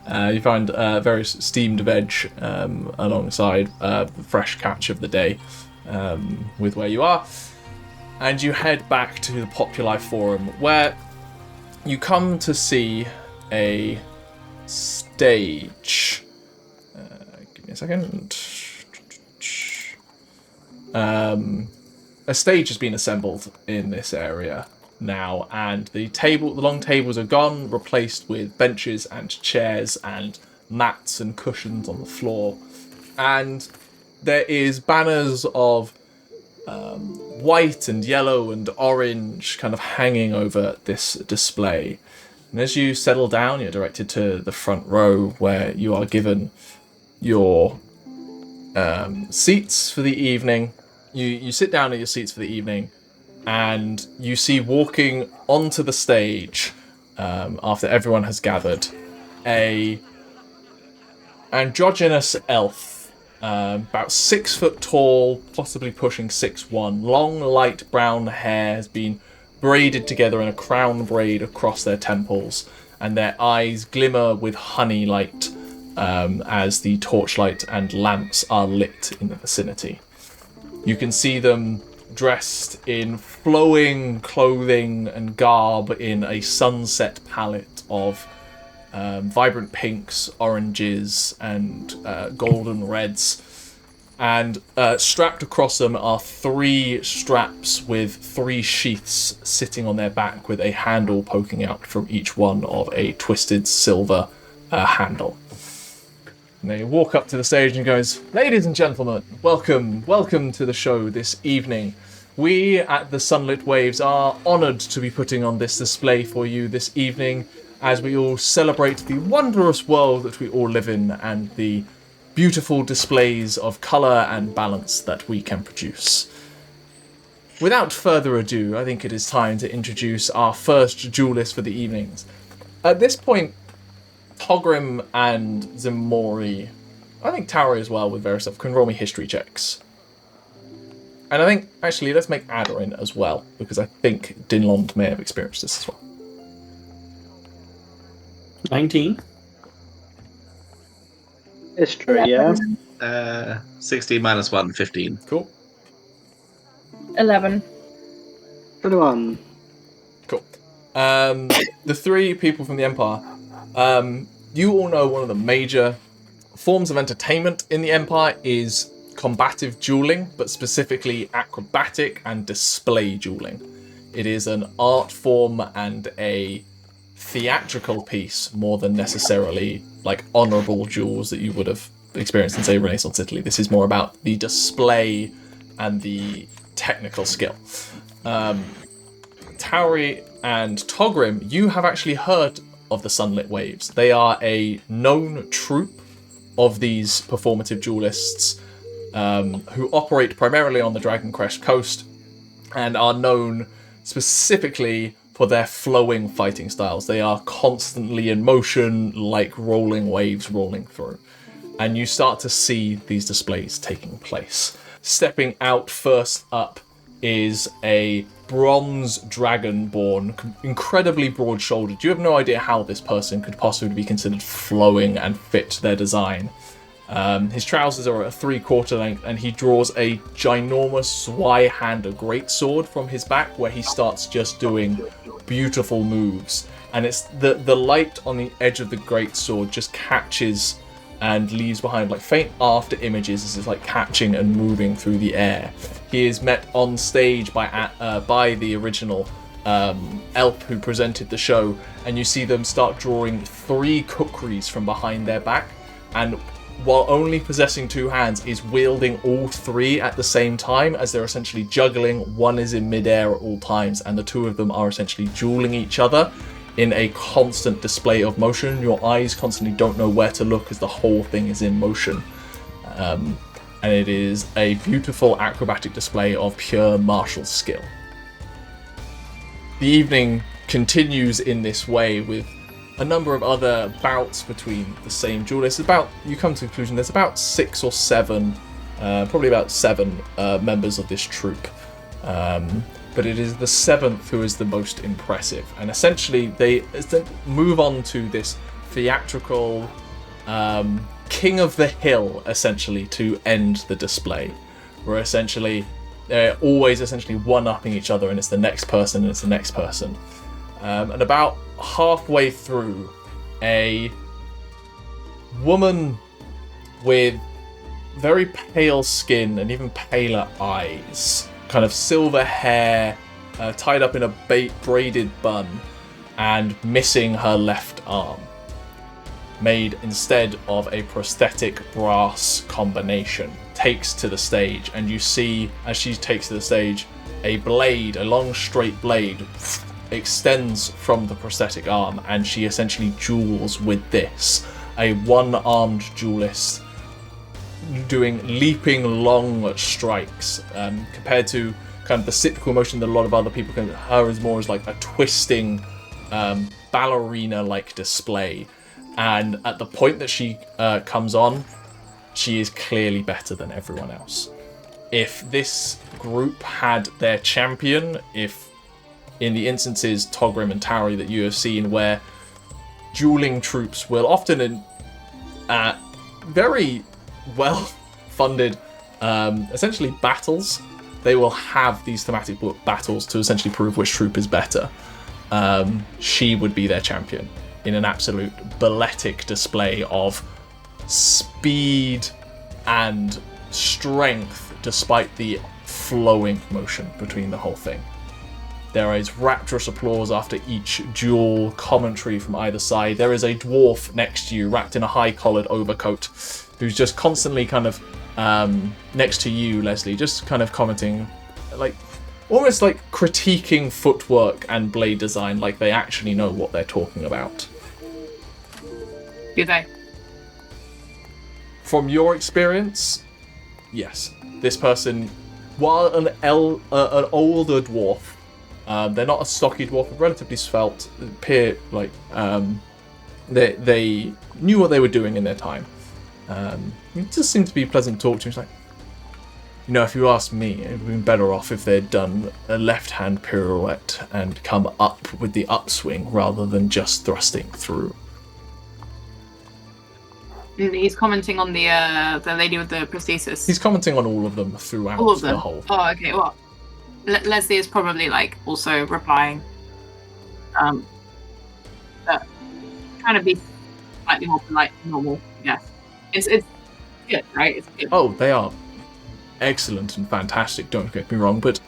You find various steamed veg alongside the fresh catch of the day with where you are. And you head back to the Populi Forum, where you come to see a stage. Give me a second. A stage has been assembled in this area now, and the long tables are gone, replaced with benches and chairs and mats and cushions on the floor. And there is banners of white and yellow and orange kind of hanging over this display. And as you settle down, you're directed to the front row, where you are given your seats for the evening. You sit down at your seats for the evening, and you see walking onto the stage, after everyone has gathered, a androgynous elf, about 6 foot tall, possibly pushing 6'1". Long, light brown hair has been braided together in a crown braid across their temples, and their eyes glimmer with honey light as the torchlight and lamps are lit in the vicinity. You can see them dressed in flowing clothing and garb in a sunset palette of vibrant pinks, oranges, and golden reds. And strapped across them are 3 straps with 3 sheaths sitting on their back, with a handle poking out from each one of a twisted silver handle. And they walk up to the stage and goes, "Ladies and gentlemen, welcome to the show this evening. We at the Sunlit Waves are honoured to be putting on this display for you this evening, as we all celebrate the wondrous world that we all live in and the beautiful displays of colour and balance that we can produce. Without further ado, I think it is time to introduce our first duelist for the evenings. At this point, Togrim and Ximori, I think Tauri as well with various stuff, can roll me history checks. And I think, actually, let's make Aderyn as well, because I think Dinlond may have experienced this as well. 19. History, yeah. 16 minus 1, 15. Cool. 11. 21. Cool. The three people from the Empire, you all know one of the major forms of entertainment in the Empire is combative dueling, but specifically acrobatic and display dueling. It is an art form and a theatrical piece more than necessarily like honourable duels that you would have experienced in, say, Renaissance Italy. This is more about the display and the technical skill. Tauri and Togrim, you have actually heard of the Sunlit Waves. They are a known troupe of these performative duelists who operate primarily on the Dragon Crest coast and are known specifically for their flowing fighting styles. They are constantly in motion, like rolling waves rolling through. And you start to see these displays taking place. Stepping out first up is a bronze dragonborn, incredibly broad-shouldered. You have no idea how this person could possibly be considered flowing and fit their design. His trousers are at a 3/4 length, and he draws a ginormous Zweihander greatsword from his back, where he starts just doing beautiful moves. And it's the light on the edge of the greatsword just catches and leaves behind like faint after images as it's like catching and moving through the air. He is met on stage by the original elf who presented the show, and you see them start drawing 3 kukris from behind their back, and while only possessing 2 hands, is wielding all 3 at the same time as they're essentially juggling. One is in midair at all times, and the 2 of them are essentially dueling each other in a constant display of motion. Your eyes constantly don't know where to look as the whole thing is in motion. And it is a beautiful acrobatic display of pure martial skill. The evening continues in this way with a number of other bouts between the same duelists. You come to the conclusion there's about 6 or 7, probably about 7 members of this troupe. But it is the 7th who is the most impressive. And essentially they move on to this theatrical king of the hill, essentially, to end the display. Where essentially they're always essentially one-upping each other, and it's the next person and it's the next person. And about halfway through, a woman with very pale skin and even paler eyes, kind of silver hair, tied up in a braided bun, and missing her left arm, made instead of a prosthetic brass combination, takes to the stage, and you see, as she takes to the stage, a blade, a long straight blade, extends from the prosthetic arm, and she essentially duels with this. A one-armed duelist doing leaping long strikes, compared to kind of the cyclical motion that a lot of other people can. Her is more as like a twisting ballerina-like display. And at the point that she comes on, she is clearly better than everyone else. If this group had their champion, if in the instances, Togrim and Tauri, that you have seen, where dueling troops will often in very well-funded, essentially battles, they will have these thematic battles to essentially prove which troop is better. She would be their champion in an absolute balletic display of speed and strength, despite the flowing motion between the whole thing. There is rapturous applause after each duel, commentary from either side. There is a dwarf next to you, wrapped in a high-collared overcoat, who's just constantly kind of next to you, Lesley, just kind of commenting, like almost like critiquing footwork and blade design, like they actually know what they're talking about. Do they? From your experience, yes, this person, while an older dwarf, they're not a stocky dwarf, but relatively svelte, appear like they knew what they were doing in their time. It just seemed to be pleasant to talk to. He's like, if you ask me, it would have been better off if they'd done a left-hand pirouette and come up with the upswing rather than just thrusting through. He's commenting on the lady with the prosthesis. He's commenting on all of them throughout All of them? the whole. Oh, okay. Well, Lesley is probably also replying. But trying to be slightly more polite than normal. Yeah, it's good, right? It's good. Oh, they are excellent and fantastic. Don't get me wrong, but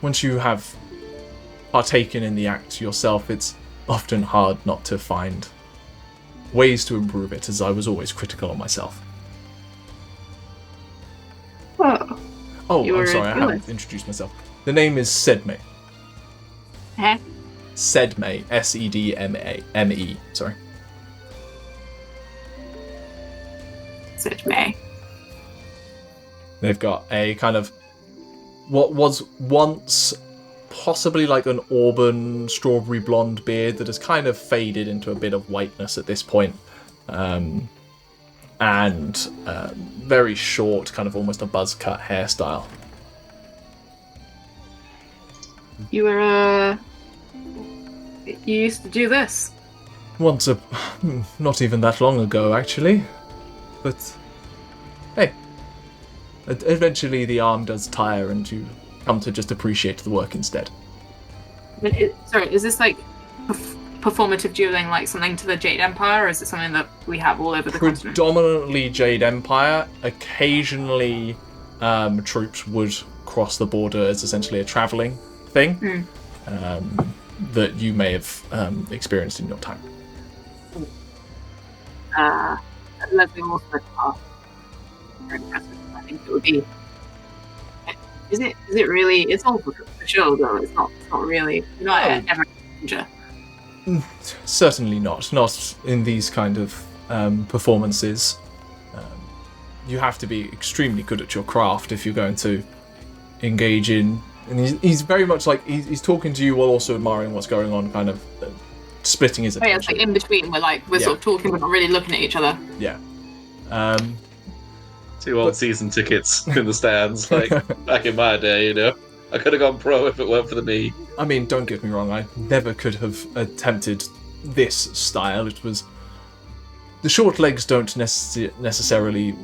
once you have partaken in the act yourself, it's often hard not to find ways to improve it, as I was always critical on myself. Oh, I'm sorry, I haven't introduced myself. The name is Sedme. Huh? Sedme, Sedme, sorry. Sedme. They've got a kind of what was once possibly like an auburn strawberry blonde beard that has kind of faded into a bit of whiteness at this point. And very short, kind of almost a buzz cut hairstyle. You used to do this? Not even that long ago, actually. But, hey, eventually the arm does tire and you come to just appreciate the work instead. Sorry, is this like performative dueling, like something to the Jade Empire, or is it something that we have all over the continent? Predominantly Jade Empire. Occasionally, troops would cross the border as essentially a travelling thing that you may have experienced in your time. Lesley also very impressive. I think it would be. Is it really? It's all for show, though. It's not really. You're not ever in danger. Certainly not. Not in these kind of performances. You have to be extremely good at your craft if you're going to engage in. And he's very much like he's talking to you while also admiring what's going on, kind of splitting his attention. Yeah, it's like in between. We're sort of talking, but not really looking at each other. Yeah. 2 old season tickets in the stands, like back in my day, I could have gone pro if it weren't for the knee. I mean, don't get me wrong, I never could have attempted this style. It was... The short legs don't necessarily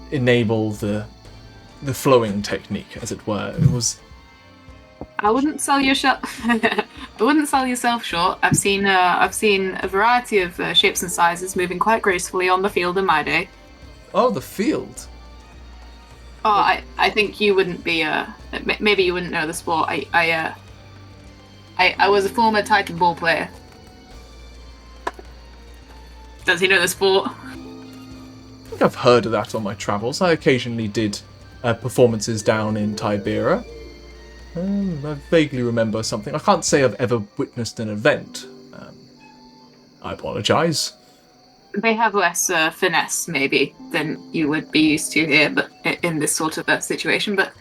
enable the flowing technique, as it were. It was... I wouldn't sell yourself. I wouldn't sell yourself short. I've seen a variety of shapes and sizes moving quite gracefully on the field in my day. Oh, the field. Oh, I think you wouldn't be. Maybe you wouldn't know the sport. I was a former Titan ball player. Does he know the sport? I think I've heard of that on my travels. I occasionally did performances down in Tibera. I vaguely remember something. I can't say I've ever witnessed an event. I apologise. They have less finesse, maybe, than you would be used to here, but in this sort of situation. But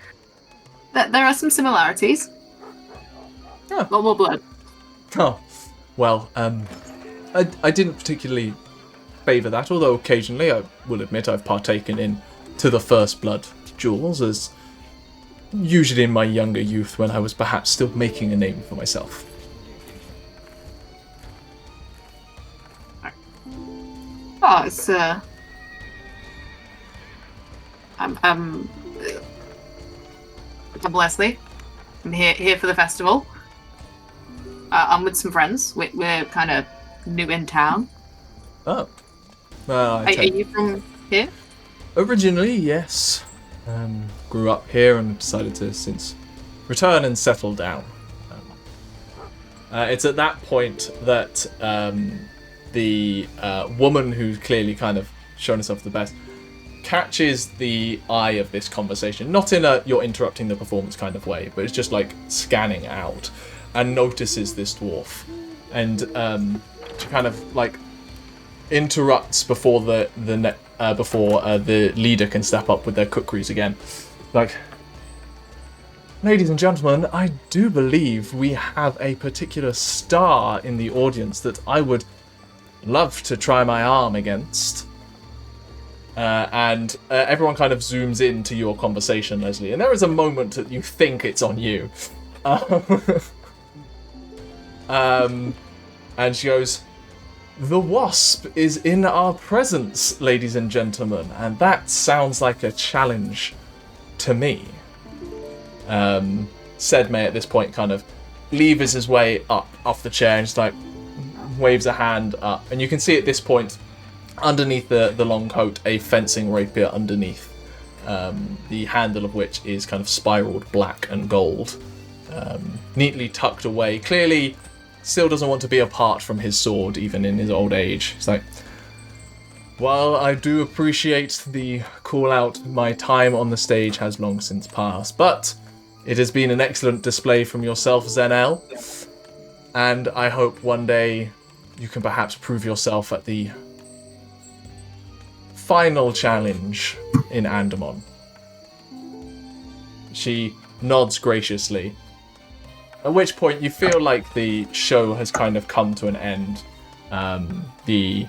there are some similarities. Yeah. A lot more blood. Oh, well, I didn't particularly favour that, although occasionally, I will admit, I've partaken in to the first blood duels, as usually in my younger youth when I was perhaps still making a name for myself. Oh, it's I'm Lesley. I'm here for the festival. I'm with some friends. We're kind of new in town. Oh. Well, are you from here? Originally, yes. Grew up here and decided to since return and settle down. It's at that point that the woman who's clearly kind of shown herself the best catches the eye of this conversation, not in a you're interrupting the performance kind of way, but it's just like scanning out, and notices this dwarf, and she kind of like interrupts before the leader can step up with their kukris again. Like, ladies and gentlemen, I do believe we have a particular star in the audience that I would love to try my arm against. And everyone kind of zooms into your conversation, Lesley, and there is a moment that you think it's on you. And she goes, "The wasp is in our presence, ladies and gentlemen, and that sounds like a challenge to me." Sedmay at this point kind of levers his way up off the chair and just like waves a hand up, and you can see at this point underneath the long coat a fencing rapier underneath, the handle of which is kind of spiraled black and gold, neatly tucked away. Clearly still doesn't want to be apart from his sword even in his old age. It's like, while I do appreciate the call out, my time on the stage has long since passed, but it has been an excellent display from yourself, Zenel, and I hope one day you can perhaps prove yourself at the final challenge in Andamon. She nods graciously, at which point you feel like the show has kind of come to an end. The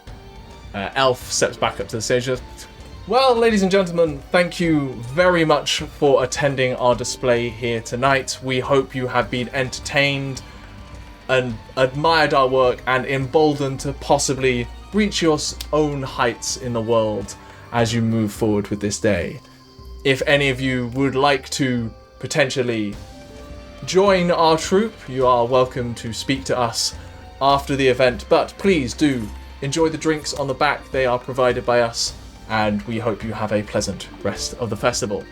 elf steps back up to the stage and says, "Well, ladies and gentlemen, thank you very much for attending our display here tonight. We hope you have been entertained and admired our work and emboldened to possibly reach your own heights in the world as you move forward with this day. If any of you would like to potentially join our troupe, you are welcome to speak to us after the event, but please do enjoy the drinks on the back. They are provided by us, and we hope you have a pleasant rest of the festival."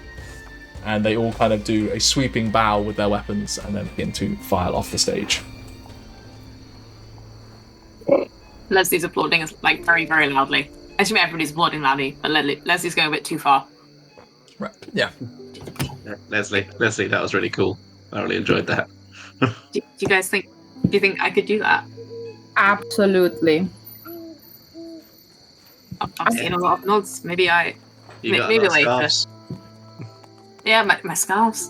And they all kind of do a sweeping bow with their weapons and then begin to file off the stage. Leslie's applauding like very, very loudly. I assume everybody's applauding loudly, but Leslie's going a bit too far. Right. Yeah. Lesley, that was really cool. I really enjoyed that. Do you guys think? Do you think I could do that? Absolutely. I've seen a lot of nods. Maybe You got maybe a lot of later. scarves. Yeah, my scarves.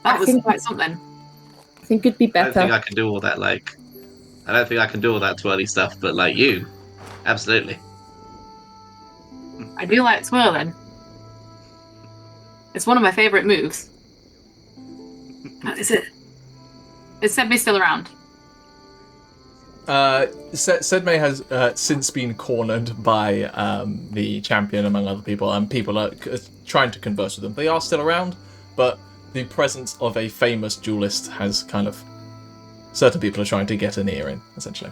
That I was think- quite something. I think it'd be I don't think better. I can do all that. I don't think I can do all that twirly stuff. But like you, absolutely. I do like twirling. It's one of my favourite moves. Is it? Is Sedmay still around? Sedmay has since been cornered by the champion, among other people, and people are trying to converse with them. They are still around, but the presence of a famous duelist has kind of... certain people are trying to get an ear in, essentially.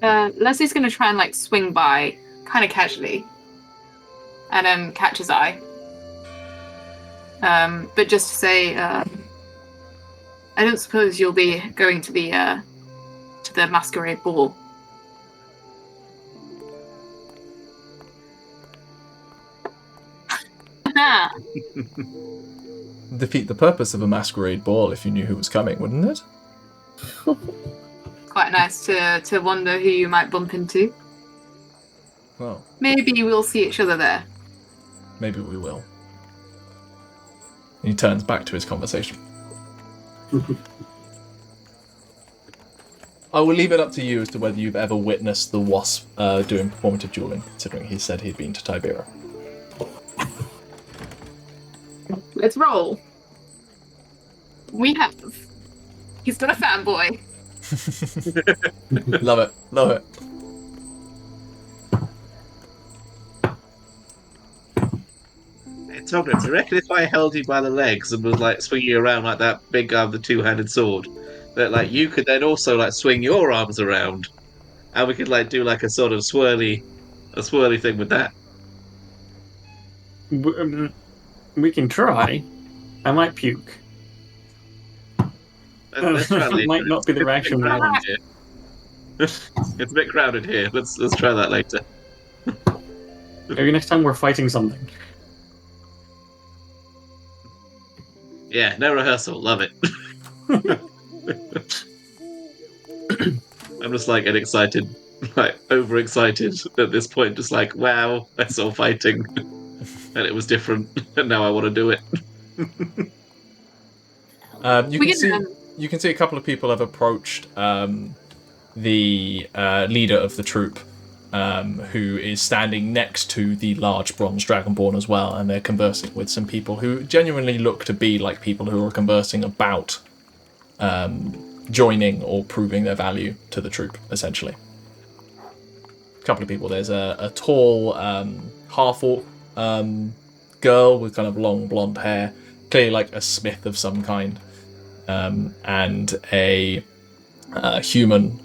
Leslie's going to try and like swing by, kind of casually, and catch his eye. But just to say, I don't suppose you'll be going to the masquerade ball. Defeat the purpose of a masquerade ball if you knew who was coming, wouldn't it? Quite nice to wonder who you might bump into. Well, Maybe we'll see each other there. maybe we will. He turns back to his conversation. I will leave it up to you as to whether you've ever witnessed the Wasp doing performative dueling, considering he said he'd been to Tibera. Let's roll. We have. He's not a fanboy. Love it, love it. Hey, Togrim, do you reckon if I held you by the legs and was like swinging you around like that big guy with the two-handed sword, that like you could then also like swing your arms around, and we could like do like a sort of swirly thing with that? We can try. I might puke. Let's try later. Might not be the reaction we want. It's a bit crowded here. Let's try that later. Maybe next time we're fighting something. Yeah, no rehearsal. Love it. I'm just like an excited like overexcited at this point, just like, wow, I saw fighting, and it was different, and now I want to do it. You can see a couple of people have approached the leader of the troop, who is standing next to the large bronze dragonborn as well, and they're conversing with some people who genuinely look to be like people who are conversing about joining or proving their value to the troop, essentially. A couple of people. There's a tall half-orc girl with kind of long blonde hair, clearly like a smith of some kind, and a human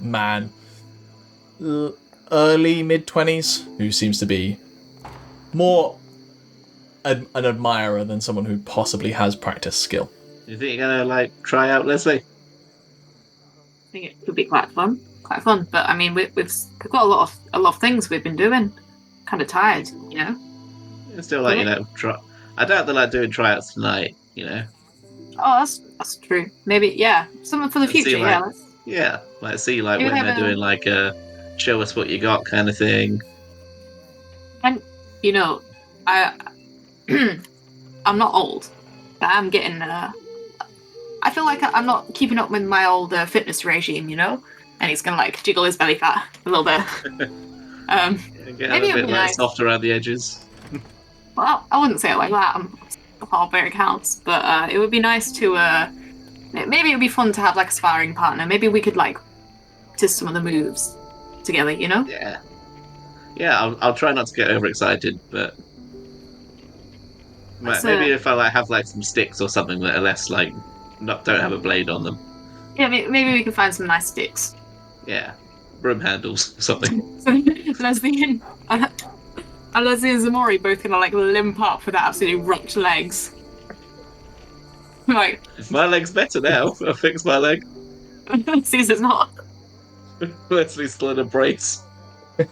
man, early mid-20s, who seems to be more an admirer than someone who possibly has practice skill. You think you're gonna like try out Lesley? I think it could be quite fun. But I mean, we've got a lot of things we've been doing. Kind of tired, you know. It's still like try. I doubt they're like doing tryouts tonight. Oh, that's true. Maybe, yeah, something for the future. See like when they're doing like a show us what you got kind of thing. And I I'm not old, but I'm getting. I feel like I'm not keeping up with my old fitness regime, And he's gonna like jiggle his belly fat a little bit. Get a bit like soft around the edges. Well, I wouldn't say it like that. I'm a barbaric house, but it would be nice to. Maybe it would be fun to have like a sparring partner. Maybe we could like test some of the moves together, Yeah. I'll try not to get overexcited, but maybe if I like have like some sticks or something that are less like don't have a blade on them. Yeah, maybe we can find some nice sticks. Yeah, broom handles or something. So Lesley and Ximori both gonna like limp up with absolutely rocked legs. Like my leg's better now. I fixed my leg. Caesar's not. Leslie's still in a brace. I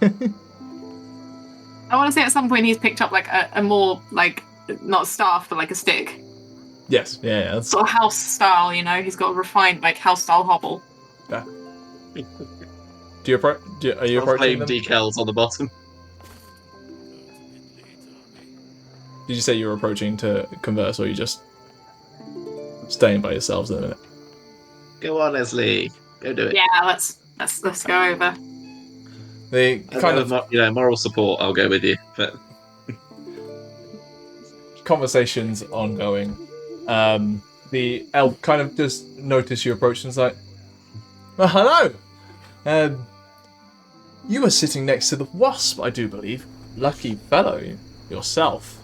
want to say at some point he's picked up like a more like not a staff but like a stick. Yes, yeah. That's... Sort of house style, He's got a refined like house style hobble. Yeah. Are you approaching them? Decals on the bottom. Did you say you were approaching to converse, or are you just staying by yourselves in a minute? Go on, Lesley. Go do it. Yeah, let's go over. They kind of moral support. I'll go with you, but conversations ongoing. The elf kind of just notice you approach and is like, "Well, hello. You were sitting next to the wasp, I do believe. Lucky fellow yourself.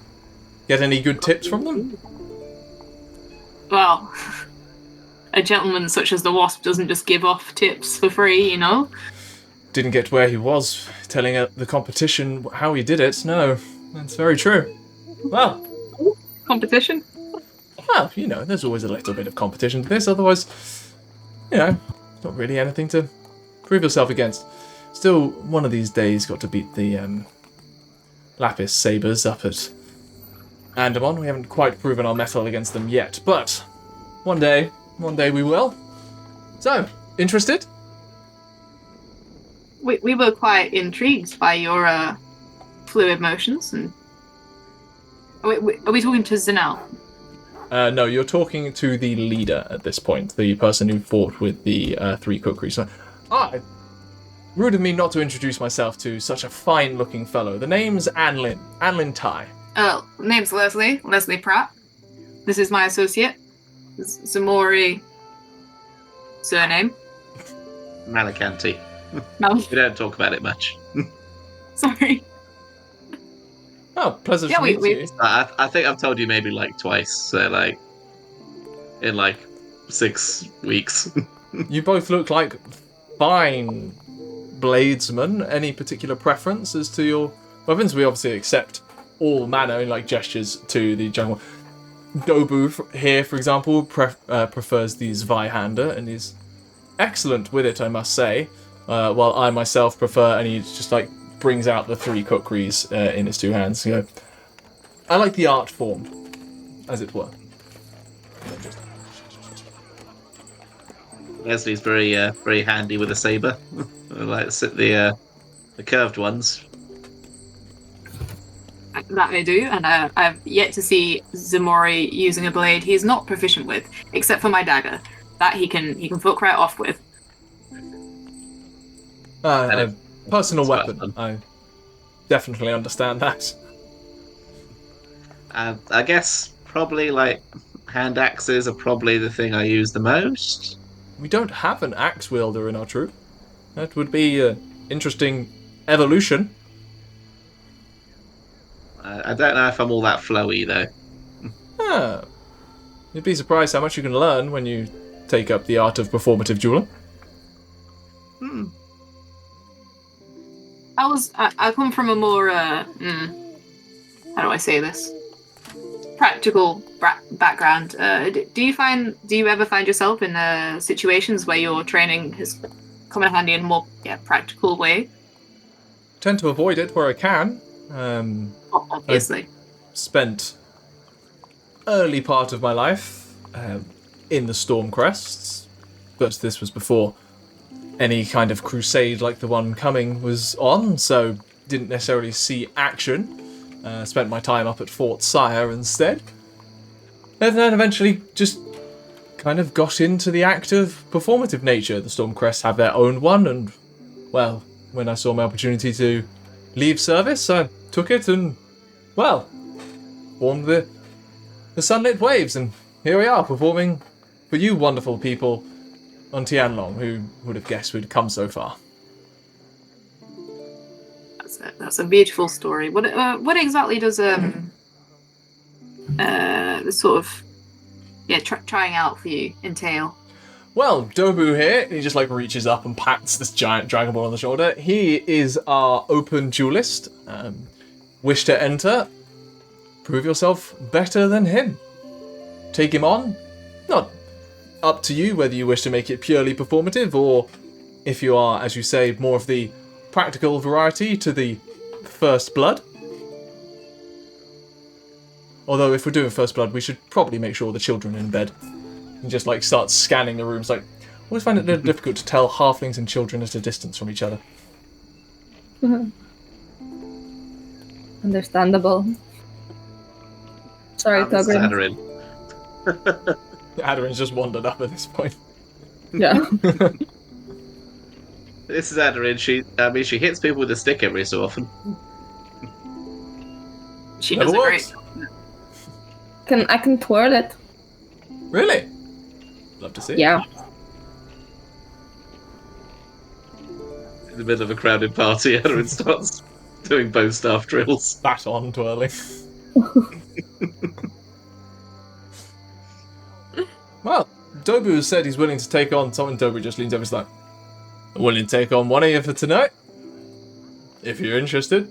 Get any good tips from them?" Well, a gentleman such as the wasp doesn't just give off tips for free, Didn't get where he was telling the competition how he did it. No, that's very true. Well, competition? Well, there's always a little bit of competition to this. Otherwise, not really anything to prove yourself against. Still, one of these days, got to beat the Lapis Sabres up at Andamon. We haven't quite proven our mettle against them yet, but one day we will. So, interested? We were quite intrigued by your fluid motions, and are we talking to Zinal? No, you're talking to the leader at this point, the person who fought with the 3 kukris. So, rude of me not to introduce myself to such a fine-looking fellow. The name's Anlin Tai. Name's Lesley Pratt. This is my associate, Ximori. Surname? Malacanti. We don't talk about it much. Sorry. Oh, pleasure to meet you. I think I've told you maybe like twice, so like in like 6 weeks. You both look like fine bladesmen. Any particular preference as to your weapons? We obviously accept all manner like gestures to the jungle. Dobu here, for example, prefers the Zweihander and is excellent with it, I must say. While I myself prefer, and he just like brings out the 3 kukris in his 2 hands. I like the art form, as it were. Leslie's very handy with a saber. Like the curved ones. That I do, and I've yet to see Ximori using a blade he's not proficient with, except for my dagger. That he can fuck right off with. A personal It's quite weapon. fun. I definitely understand that. I guess probably like hand axes are probably the thing I use the most. We don't have an axe wielder in our troop. That would be an interesting evolution. I don't know if I'm all that flowy though. Ah. You'd be surprised how much you can learn when you take up the art of performative dueling. I come from a more how do I say this? Practical background. Do you ever find yourself in situations where your training has come in handy in a more practical way? Tend to avoid it where I can. Obviously. Spent early part of my life in the Storm Crests, but this was before any kind of crusade like the one coming was on, so didn't necessarily see action. Spent my time up at Fort Sire instead. And then eventually just kind of got into the act of performative nature. The Stormcrests have their own one, and, well, when I saw my opportunity to leave service, I took it and, well, formed the Sunlit Waves, and here we are, performing for you wonderful people on Tianlong. Who would have guessed we'd come so far? That's a beautiful story. What exactly does the sort of trying out for you entail? Well, Dobu here, he just reaches up and pats this giant Dragon Ball on the shoulder. He is our open duelist. Wish to enter? Prove yourself better than him. Take him on? Not up to you whether you wish to make it purely performative, or if you are, as you say, more of the practical variety to the First Blood. Although if we're doing First Blood, we should probably make sure the children are in bed. And just starts scanning the rooms. Always find it a little difficult to tell halflings and children at a distance from each other. Understandable. Sorry, Togrim. Aderyn. Aderyn's just wandered up at this point. Yeah. This is Aderyn. She hits people with a stick every so often. She Never does works. a great. I can twirl it. Really? Love to see. Yeah. In the middle of a crowded party, Aderyn starts doing bow staff drills. Bat on twirling. Well, Dobu has said he's willing to take on someone. Dobu just leans over and is like, I'm willing to take on one of you for tonight. If you're interested.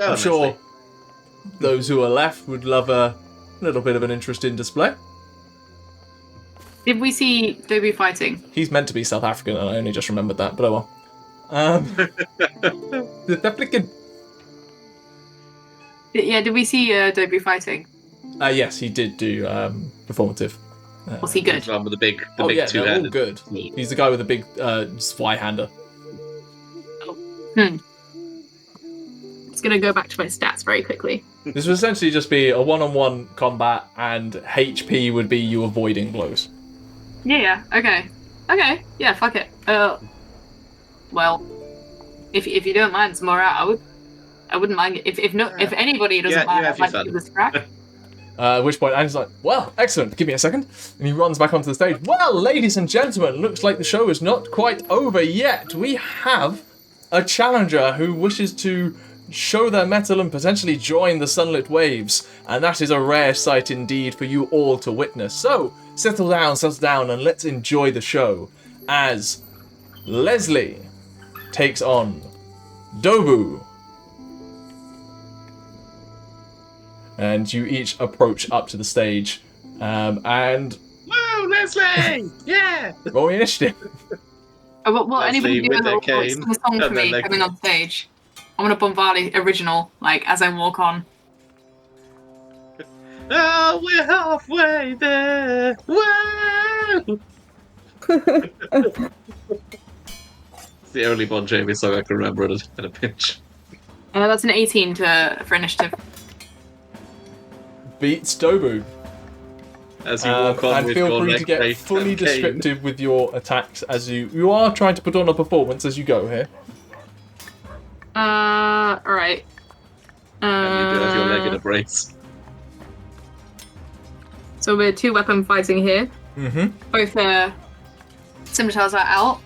Oh, I'm sure Lesley. those who are left would love a little bit of an interesting display. Did we see Dobby fighting? He's meant to be South African, and I only just remembered that, but oh well. The African. Did we see Dobby fighting? Yes, he did do performative. Was he good? The one with the big Oh yeah, they're all two-handed. good. He's the guy with the big fly-hander. It's gonna go back to my stats very quickly. This would essentially just be a one-on-one combat, and HP would be you avoiding blows. Yeah. Okay. Yeah. Fuck it. Well, if you don't mind, Samora, I wouldn't mind if anybody doesn't mind, I'd like to give this a crack. At which point Andy's like, well, excellent, give me a second. And he runs back onto the stage. Well, ladies and gentlemen, looks like the show is not quite over yet. We have a challenger who wishes to show their mettle and potentially join the Sunlit Waves. And that is a rare sight indeed for you all to witness. So, settle down, and let's enjoy the show. As Lesley takes on Dobu. And you each approach up to the stage, and Whoa, Lesley! Yeah! roll your initiative. Will Lesley anybody do a with their little cane, sing a song for and then me they- coming on stage? I'm gonna bombard the original, as I walk on. Oh, we're halfway there! Whoa! the only Bon Jovi song I can remember at a pinch. That's an 18 for initiative. Beats Dobu. As you walk on and with feel your free to leg get plate fully and cane. descriptive with your attacks as you are trying to put on a performance as you go here. Alright. And you do have your leg in a brace. So we're 2-weapon fighting here. Mm-hmm. Both scimitars are out.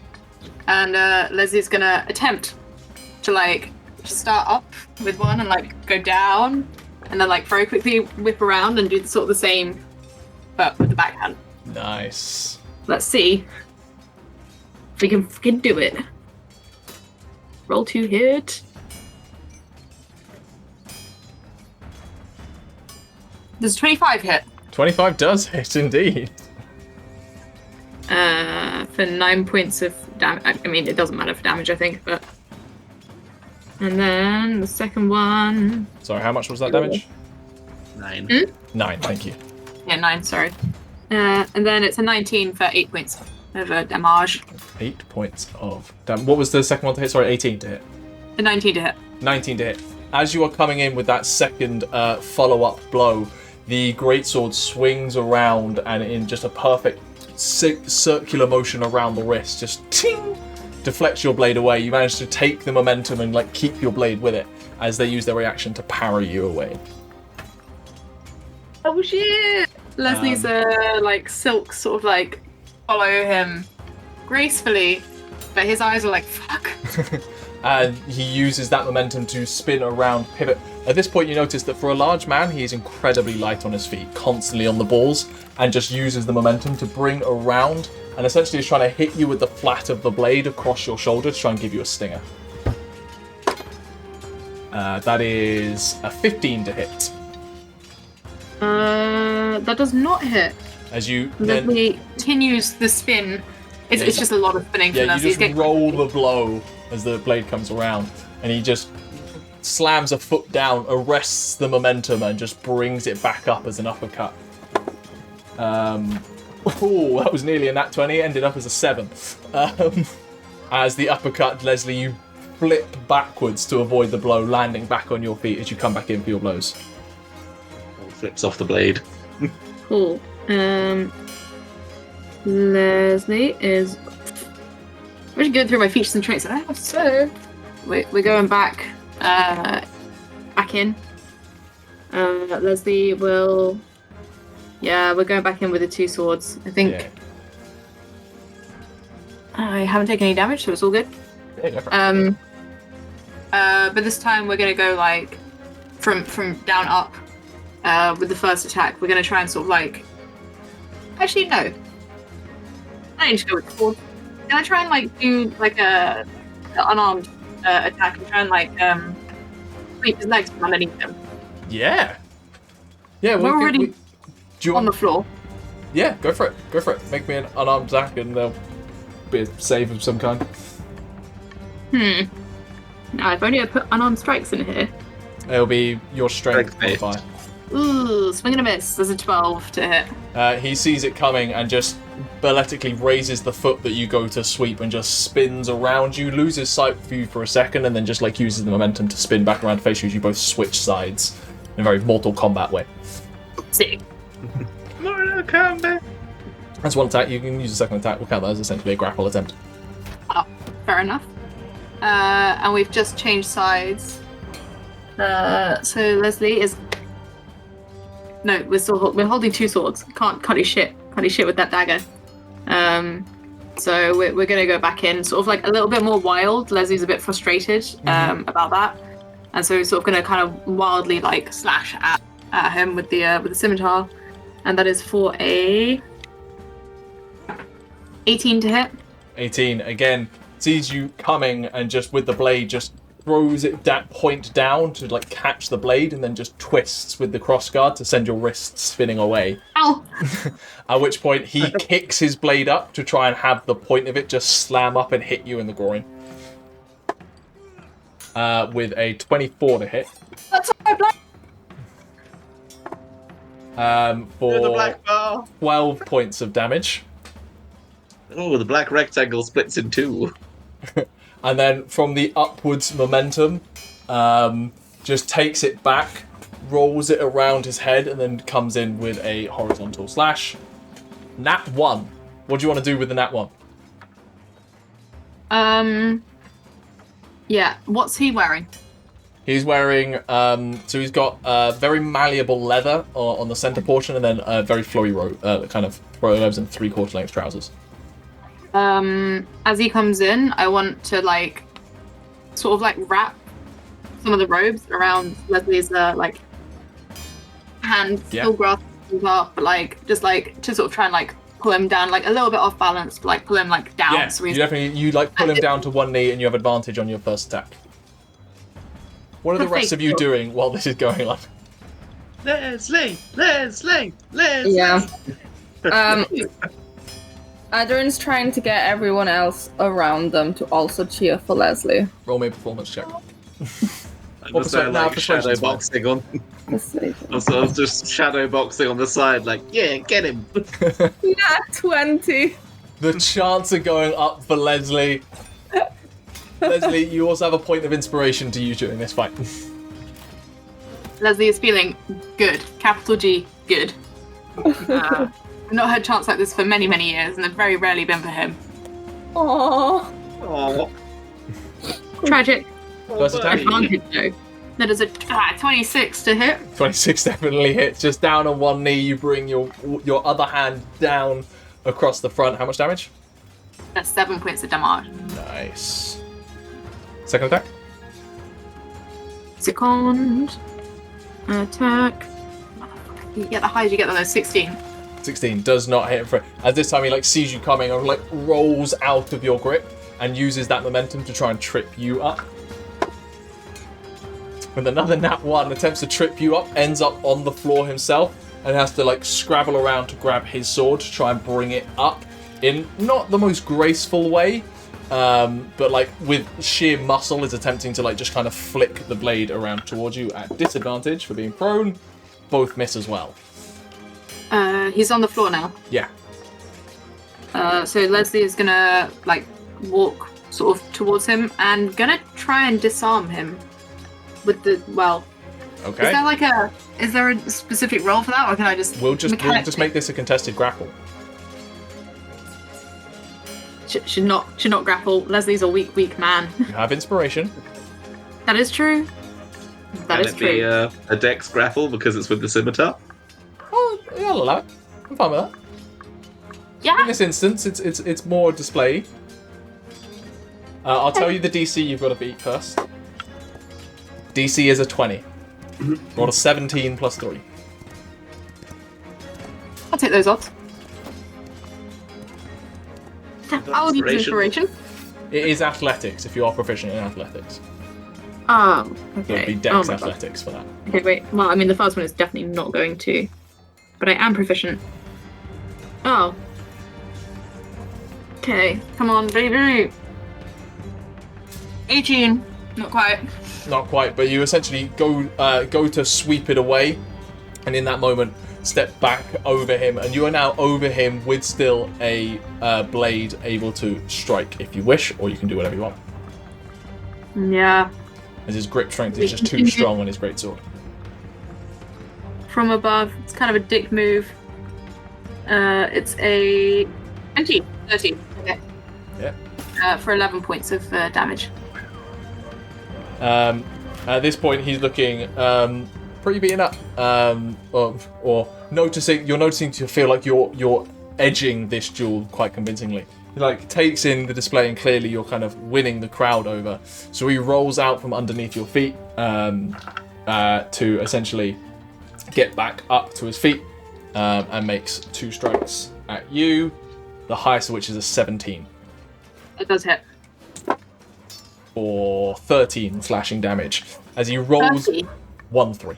And Leslie's gonna attempt to like start up with one and like go down and then like very quickly whip around and do sort of the same but with the backhand. Nice. Let's see if we can fucking do it. Roll 2 hit. Does 25 hit? 25 does hit indeed. For 9 points of damage. I mean, it doesn't matter for damage, I think, but. And then the second one. Sorry, how much was that damage? 9. 9, thank you. Yeah, 9, sorry. And then it's a 19 for 8 points of damage. 8 points of damage. What was the second one to hit? Sorry, 18 to hit. A 19 to hit. 19 to hit. As you are coming in with that second follow-up blow, the greatsword swings around and in just a perfect circular motion around the wrist, just ting, deflects your blade away. You manage to take the momentum and like keep your blade with it as they use their reaction to parry you away. Oh shit! Leslie's like silk sort of like follow him gracefully, but his eyes are like fuck. And he uses that momentum to spin around, pivot. At this point, you notice that for a large man, he is incredibly light on his feet, constantly on the balls, and just uses the momentum to bring around, and essentially is trying to hit you with the flat of the blade across your shoulder to try and give you a stinger. That is a 15 to hit. That does not hit. As you Leslie continues the spin. It's just a lot of spinning for you Leslie. just roll the blow as the blade comes around, and he just slams a foot down, arrests the momentum, and just brings it back up as an uppercut. Oh, that was nearly a nat 20, ended up as a 7. As the uppercut, Lesley, you flip backwards to avoid the blow, landing back on your feet as you come back in for your blows. Flips off the blade. Cool. Lesley is. I'm just going through my features and traits. So we're going back in. Lesley will. Yeah, we're going back in with the 2 swords. I think. Yeah. I haven't taken any damage, so it's all good. Yeah, go for it. But this time we're gonna go like from down up. With the first attack, we're gonna try and sort of like. Actually, no. I need to go with the sword. Can I try and like do like a unarmed attack and try and like sweep his legs from underneath him? Yeah. Yeah, We're already do you on want... the floor. Yeah, go for it. Go for it. Make me an unarmed attack and there'll be a save of some kind. Now, if only I put unarmed strikes in here. It'll be your strength Strength modifier. Ooh, swing and a miss. There's a 12 to hit. He sees it coming and just balletically raises the foot that you go to sweep and just spins around you, loses sight of you for a second, and then just like uses the momentum to spin back around to face you as you both switch sides in a very Mortal Kombat way. Sick. Mortal Kombat. That's one attack. You can use a second attack. We'll count that as essentially a grapple attempt. Oh, fair enough. And we've just changed sides. So Lesley is. No, we're holding 2 swords. Can't do shit. Can't do shit with that dagger. So we're gonna go back in, sort of like a little bit more wild. Leslie's a bit frustrated about that, and so we're sort of gonna kind of wildly like slash at him with the scimitar, and that is for a 18 to hit. 18 again sees you coming and just with the blade just throws it that point down to like catch the blade and then just twists with the crossguard to send your wrist spinning away. Ow! At which point he kicks his blade up to try and have the point of it just slam up and hit you in the groin. With a 24 to hit. That's my black. The For black bar. 12 points of damage. Oh, the black rectangle splits in 2. and then from the upwards momentum, just takes it back, rolls it around his head, and then comes in with a horizontal slash. Nat 1. What do you want to do with the Nat 1? Yeah. What's he wearing? He's wearing, so he's got very malleable leather on the center portion, and then a very flowy robe, kind of robes and 3/4 length trousers. As he comes in, I want to sort of wrap some of the robes around Leslie's hand, still grasping him up, but just to sort of try and pull him down, a little bit off balance, but pull him down. Yeah, So you definitely pull him down to one knee, and you have advantage on your first attack. What are the rest of you doing while this is going on? Lesley! Yeah. Aderyn's trying to get everyone else around them to also cheer for Lesley. Roll me a performance check. I was shadow boxing on. I was just shadow boxing on the side, yeah, get him. Nat 20. The chance of going up for Lesley. Lesley, you also have a point of inspiration to use during this fight. Lesley is feeling good. Capital G, good. I've not had a chance like this for many, many years, and they've very rarely been for him. Aww. Tragic. First attack? Advantage, though. That is a 26 to hit. 26 definitely hits. Just down on one knee, you bring your other hand down across the front. How much damage? That's 7 points of damage. Nice. Second attack? Second attack. You get the highest you get those 16. 16 does not hit him. As this time he sees you coming and rolls out of your grip and uses that momentum to try and trip you up. With another Nat 1, attempts to trip you up, ends up on the floor himself and has to scrabble around to grab his sword to try and bring it up in not the most graceful way, but with sheer muscle is attempting to just kind of flick the blade around towards you at disadvantage for being prone. Both miss as well. He's on the floor now. Yeah. So Lesley is gonna walk sort of towards him and gonna try and disarm him with the Okay. Is there a specific role for that, or can I just? We'll just make this a contested grapple. Should not grapple. Leslie's a weak man. You have inspiration. That is true. That is true. Can it be a dex grapple because it's with the scimitar? Oh, yeah, I'll allow it. I'm fine with that. Yeah. In this instance, it's more display. I'll tell you the DC you've got to beat first. DC is a 20. Roll a 17 plus 3. I'll take those odds. I'll use inspiration. It is athletics if you are proficient in athletics. Oh, okay. So it'd be dex athletics for that. Okay, wait. Well, I mean, the first one is definitely not going to. But I am proficient. Oh. Okay, come on, baby. 18. Not quite. Not quite, but you essentially go to sweep it away, and in that moment, step back over him, and you are now over him with still a blade able to strike if you wish, or you can do whatever you want. Yeah. As his grip strength is just too strong on his greatsword. From above, it's kind of a dick move. It's a 20. 30. Okay. Yeah. For 11 points of damage. At this point, he's looking pretty beaten up, or noticing. You're noticing to feel like you're edging this duel quite convincingly. He takes in the display, and clearly you're kind of winning the crowd over. So he rolls out from underneath your feet to essentially get back up to his feet and makes 2 strikes at you. The highest of which is a 17. It does hit. For 13 slashing damage as he rolls 1-3.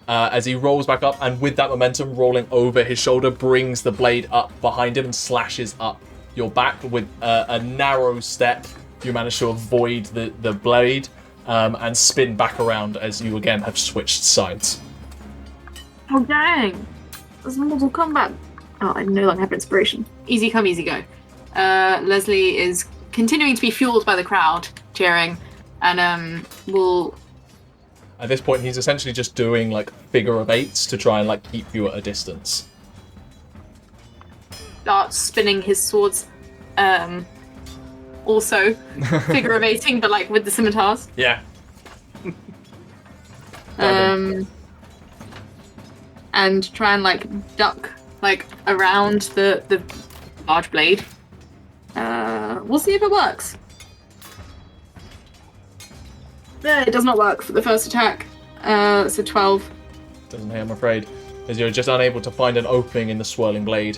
As he rolls back up, and with that momentum rolling over his shoulder, brings the blade up behind him and slashes up your back with a narrow step. You manage to avoid the blade and spin back around as you again have switched sides. Oh dang! There's Mortal Kombat. Oh, I no longer have inspiration. Easy come, easy go. Lesley is continuing to be fueled by the crowd cheering, and will. At this point, he's essentially just doing like figure of eights to try and like keep you at a distance. Start spinning his swords, also figure of eighting, but like with the scimitars. Yeah. And try and like duck like around the large blade. We'll see if it works. It does not work for the first attack. It's a 12. Doesn't hit, I'm afraid, as you're just unable to find an opening in the swirling blade.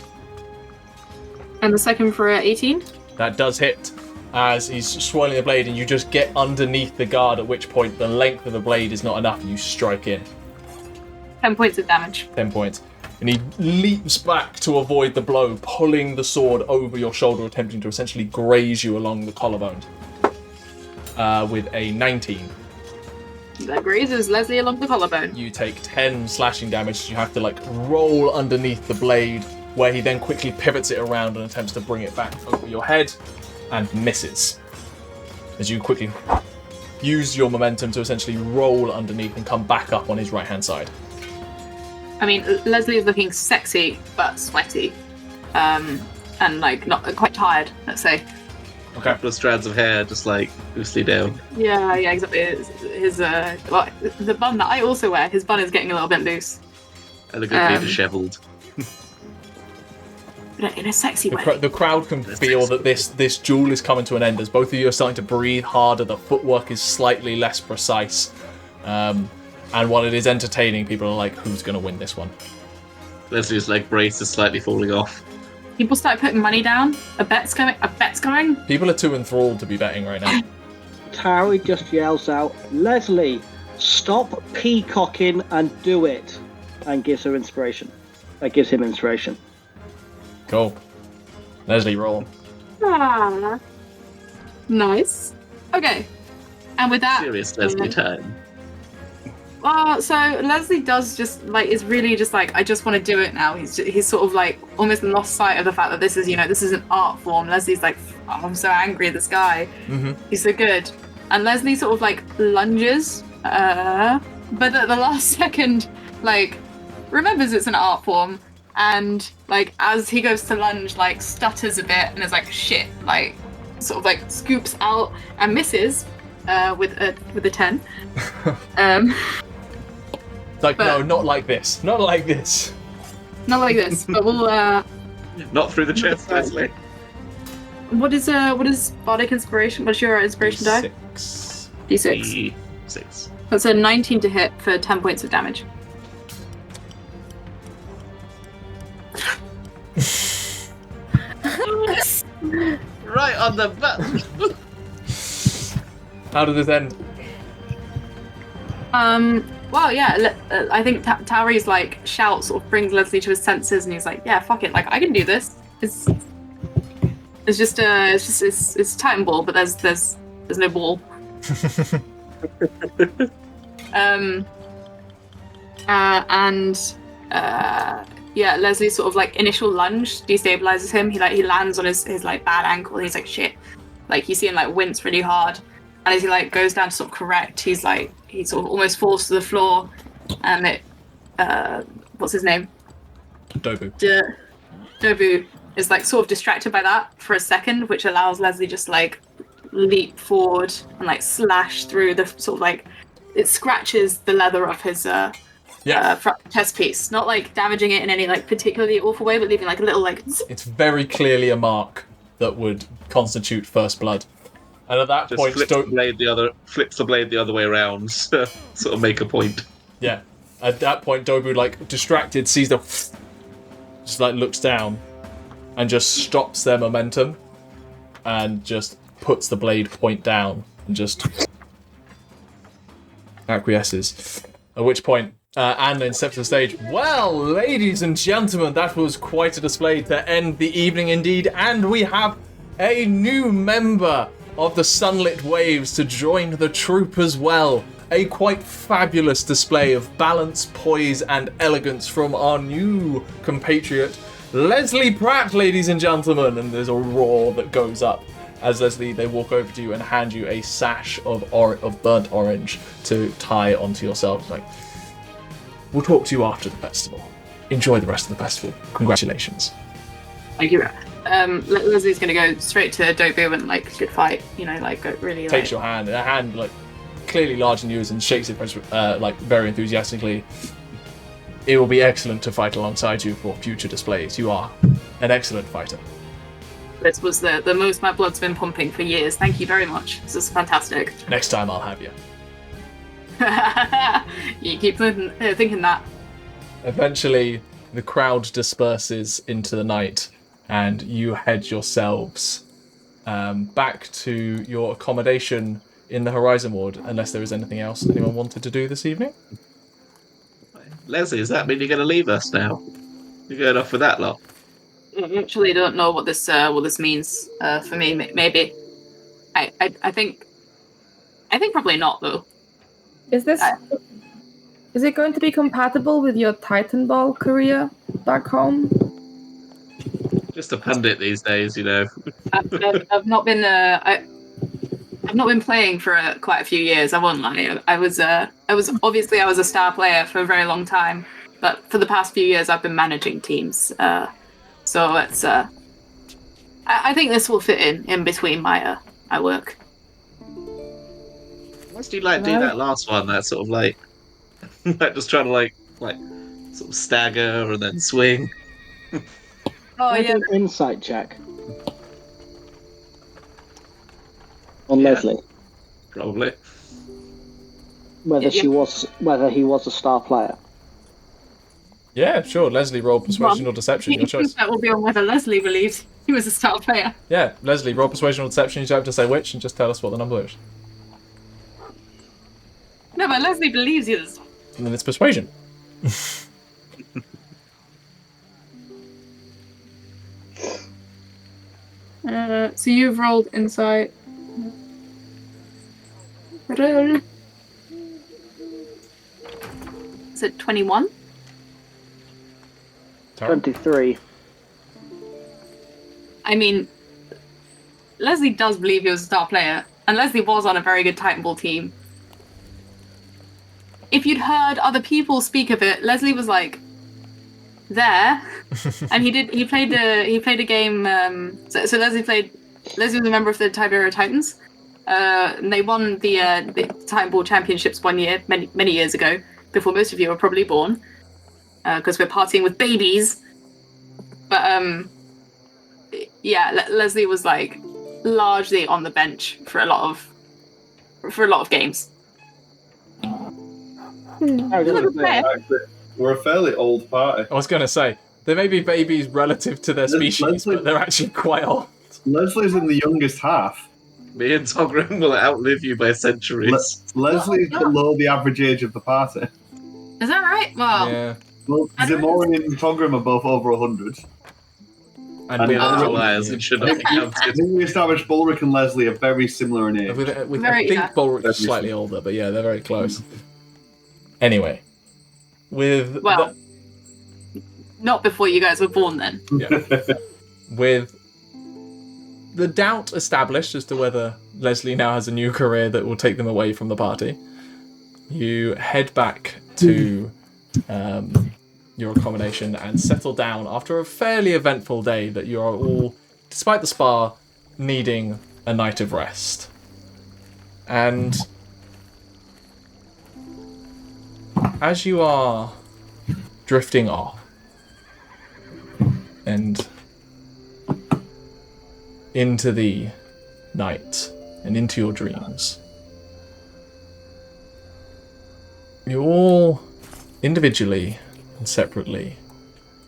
And the second for 18. That does hit, as he's swirling the blade, and you just get underneath the guard, at which point the length of the blade is not enough, and you strike in. 10 points of damage. 10 points. And he leaps back to avoid the blow, pulling the sword over your shoulder, attempting to essentially graze you along the collarbone. With a 19. That grazes Lesley along the collarbone. You take 10 slashing damage. You have to like roll underneath the blade, where he then quickly pivots it around and attempts to bring it back over your head, and misses. As you quickly use your momentum to essentially roll underneath and come back up on his right-hand side. I mean, Lesley is looking sexy but sweaty, and like not quite tired. Let's say. A couple of strands of hair just like loosely down. Yeah, exactly. His well, the bun that I also wear, his bun is getting a little bit loose. Elegantly dishevelled. But in a sexy way. The crowd can feel that this duel is coming to an end, as both of you are starting to breathe harder. The footwork is slightly less precise, and while it is entertaining, people are like, "Who's going to win this one?" Leslie's leg brace is slightly falling off. People start putting money down. A bet's coming. People are too enthralled to be betting right now. Tauri just yells out, "Lesley, stop peacocking and do it," and gives her inspiration. Gives him inspiration. Cool. Lesley, roll. Ah, nice. Okay, and with that, Serious Lesley time. So Lesley does just like is really just like, I just want to do it now. He's sort of like almost lost sight of the fact that this is an art form. Leslie's like, oh, I'm so angry at this guy. Mm-hmm. He's so good. And Lesley sort of like lunges, but at the last second, like remembers it's an art form, and like as he goes to lunge, like stutters a bit and is like, shit, like sort of like scoops out and misses with a 10. Like, but, no, not like this. Not like this. Not like this. But we'll not through the chest, Lesley. What is Bardic inspiration? What's your inspiration die? D6. D6. That's a 19 to hit for 10 points of damage. Right on the button. How did this end? Well, yeah, I think Tauri's like shout sort of brings Lesley to his senses, and he's like, "Yeah, fuck it, like I can do this." It's Titan ball, but there's no ball. Yeah, Leslie's sort of like initial lunge destabilizes him. He lands on his like bad ankle, and he's like, "Shit!" Like you see him like wince really hard. And as he like goes down to sort of correct, he sort of almost falls to the floor, and it what's his name? Dobu. Dobu is like sort of distracted by that for a second, which allows Lesley just like leap forward and like slash through the sort of like it scratches the leather of his front chest piece, not like damaging it in any like particularly awful way, but leaving like a little like. It's very clearly a mark that would constitute first blood. And at that point, flips the blade the other way around, sort of make a point. Yeah. At that point, Dobu, like distracted, sees just like looks down, and just stops their momentum, and just puts the blade point down, and just acquiesces. At which point, Anne then steps to the stage. Well, ladies and gentlemen, that was quite a display to end the evening indeed, and we have a new member of the Sunlit Waves to join the troupe as well. A quite fabulous display of balance, poise, and elegance from our new compatriot, Lesley Pratt, ladies and gentlemen. And there's a roar that goes up as Lesley, they walk over to you and hand you a sash of burnt orange to tie onto yourself. Like, we'll talk to you after the festival. Enjoy the rest of the festival. Congratulations. Thank you. Leslie's gonna go straight to Dobu and like good fight. You know, like really. Takes your hand, a hand like clearly larger than yours, and shakes it like very enthusiastically. It will be excellent to fight alongside you for future displays. You are an excellent fighter. This was the most my blood's been pumping for years. Thank you very much. This is fantastic. Next time I'll have you. You keep thinking that. Eventually, the crowd disperses into the night, and you head yourselves back to your accommodation in the Horizon Ward, unless there is anything else anyone wanted to do this evening. Lesley, does that mean you're going to leave us now? You're going off with that lot? I actually don't know what this means for me. Maybe. I think probably not though. Is it going to be compatible with your Titan Ball career back home? Just a pundit these days, you know. I've not been I've not been playing for quite a few years. I won't lie. I was a star player for a very long time, but for the past few years I've been managing teams. So it's I think this will fit in between my work. Why did you like do that last one? That sort of like just trying to like sort of stagger and then swing. Oh yeah. An insight check on Lesley. Probably. Whether he was a star player. Yeah, sure. Lesley, roll persuasion or deception. Your choice. That will be on whether Lesley believed he was a star player. Yeah, Lesley, roll persuasion or deception. You don't have to say which, and just tell us what the number is. No, but Lesley believes he is. And then it's persuasion. So you've rolled insight. Roll. Is it 21? 23. I mean, Lesley does believe he was a star player, and Lesley was on a very good Titan Ball team. If you'd heard other people speak of it, Lesley was like there, and he played a game. So Lesley was a member of the Tiberian Titans. And they won the Titan Ball championships one year, many years ago, before most of you were probably born, because we're partying with babies. But yeah, Lesley was like largely on the bench for a lot of games. We're a fairly old party. I was going to say, they may be babies relative to their species, but they're actually quite old. Leslie's in the youngest half. Me and Togrim will outlive you by centuries. Leslie's below the average age of the party. Is that right? Well, Yeah. Well, Ximori and Togrim are both over 100. And we It should not be I counted. think we established Balrick and Lesley are very similar in age. I Very, think yeah. Balrick's slightly older, but yeah, they're very close. Anyway, with not before you guys were born then. with the doubt established as to whether Lesley now has a new career that will take them away from the party, you head back to your accommodation and settle down after a fairly eventful day that you are all, despite the spa, needing a night of rest. And as you are drifting off and into the night and into your dreams, you all individually and separately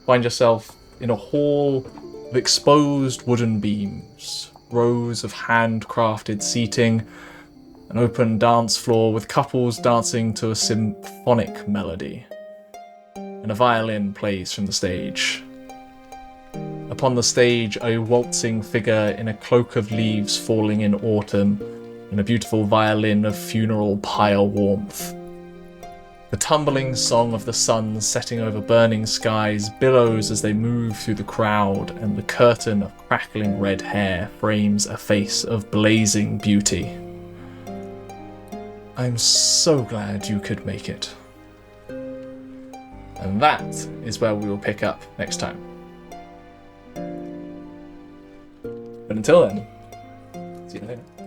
find yourself in a hall of exposed wooden beams, rows of handcrafted seating, an open dance floor with couples dancing to a symphonic melody, and a violin plays from the stage. Upon the stage, a waltzing figure in a cloak of leaves falling in autumn, and a beautiful violin of funeral pyre warmth. The tumbling song of the sun setting over burning skies billows as they move through the crowd, and the curtain of crackling red hair frames a face of blazing beauty. I'm so glad you could make it. And that is where we will pick up next time. But until then, see you later.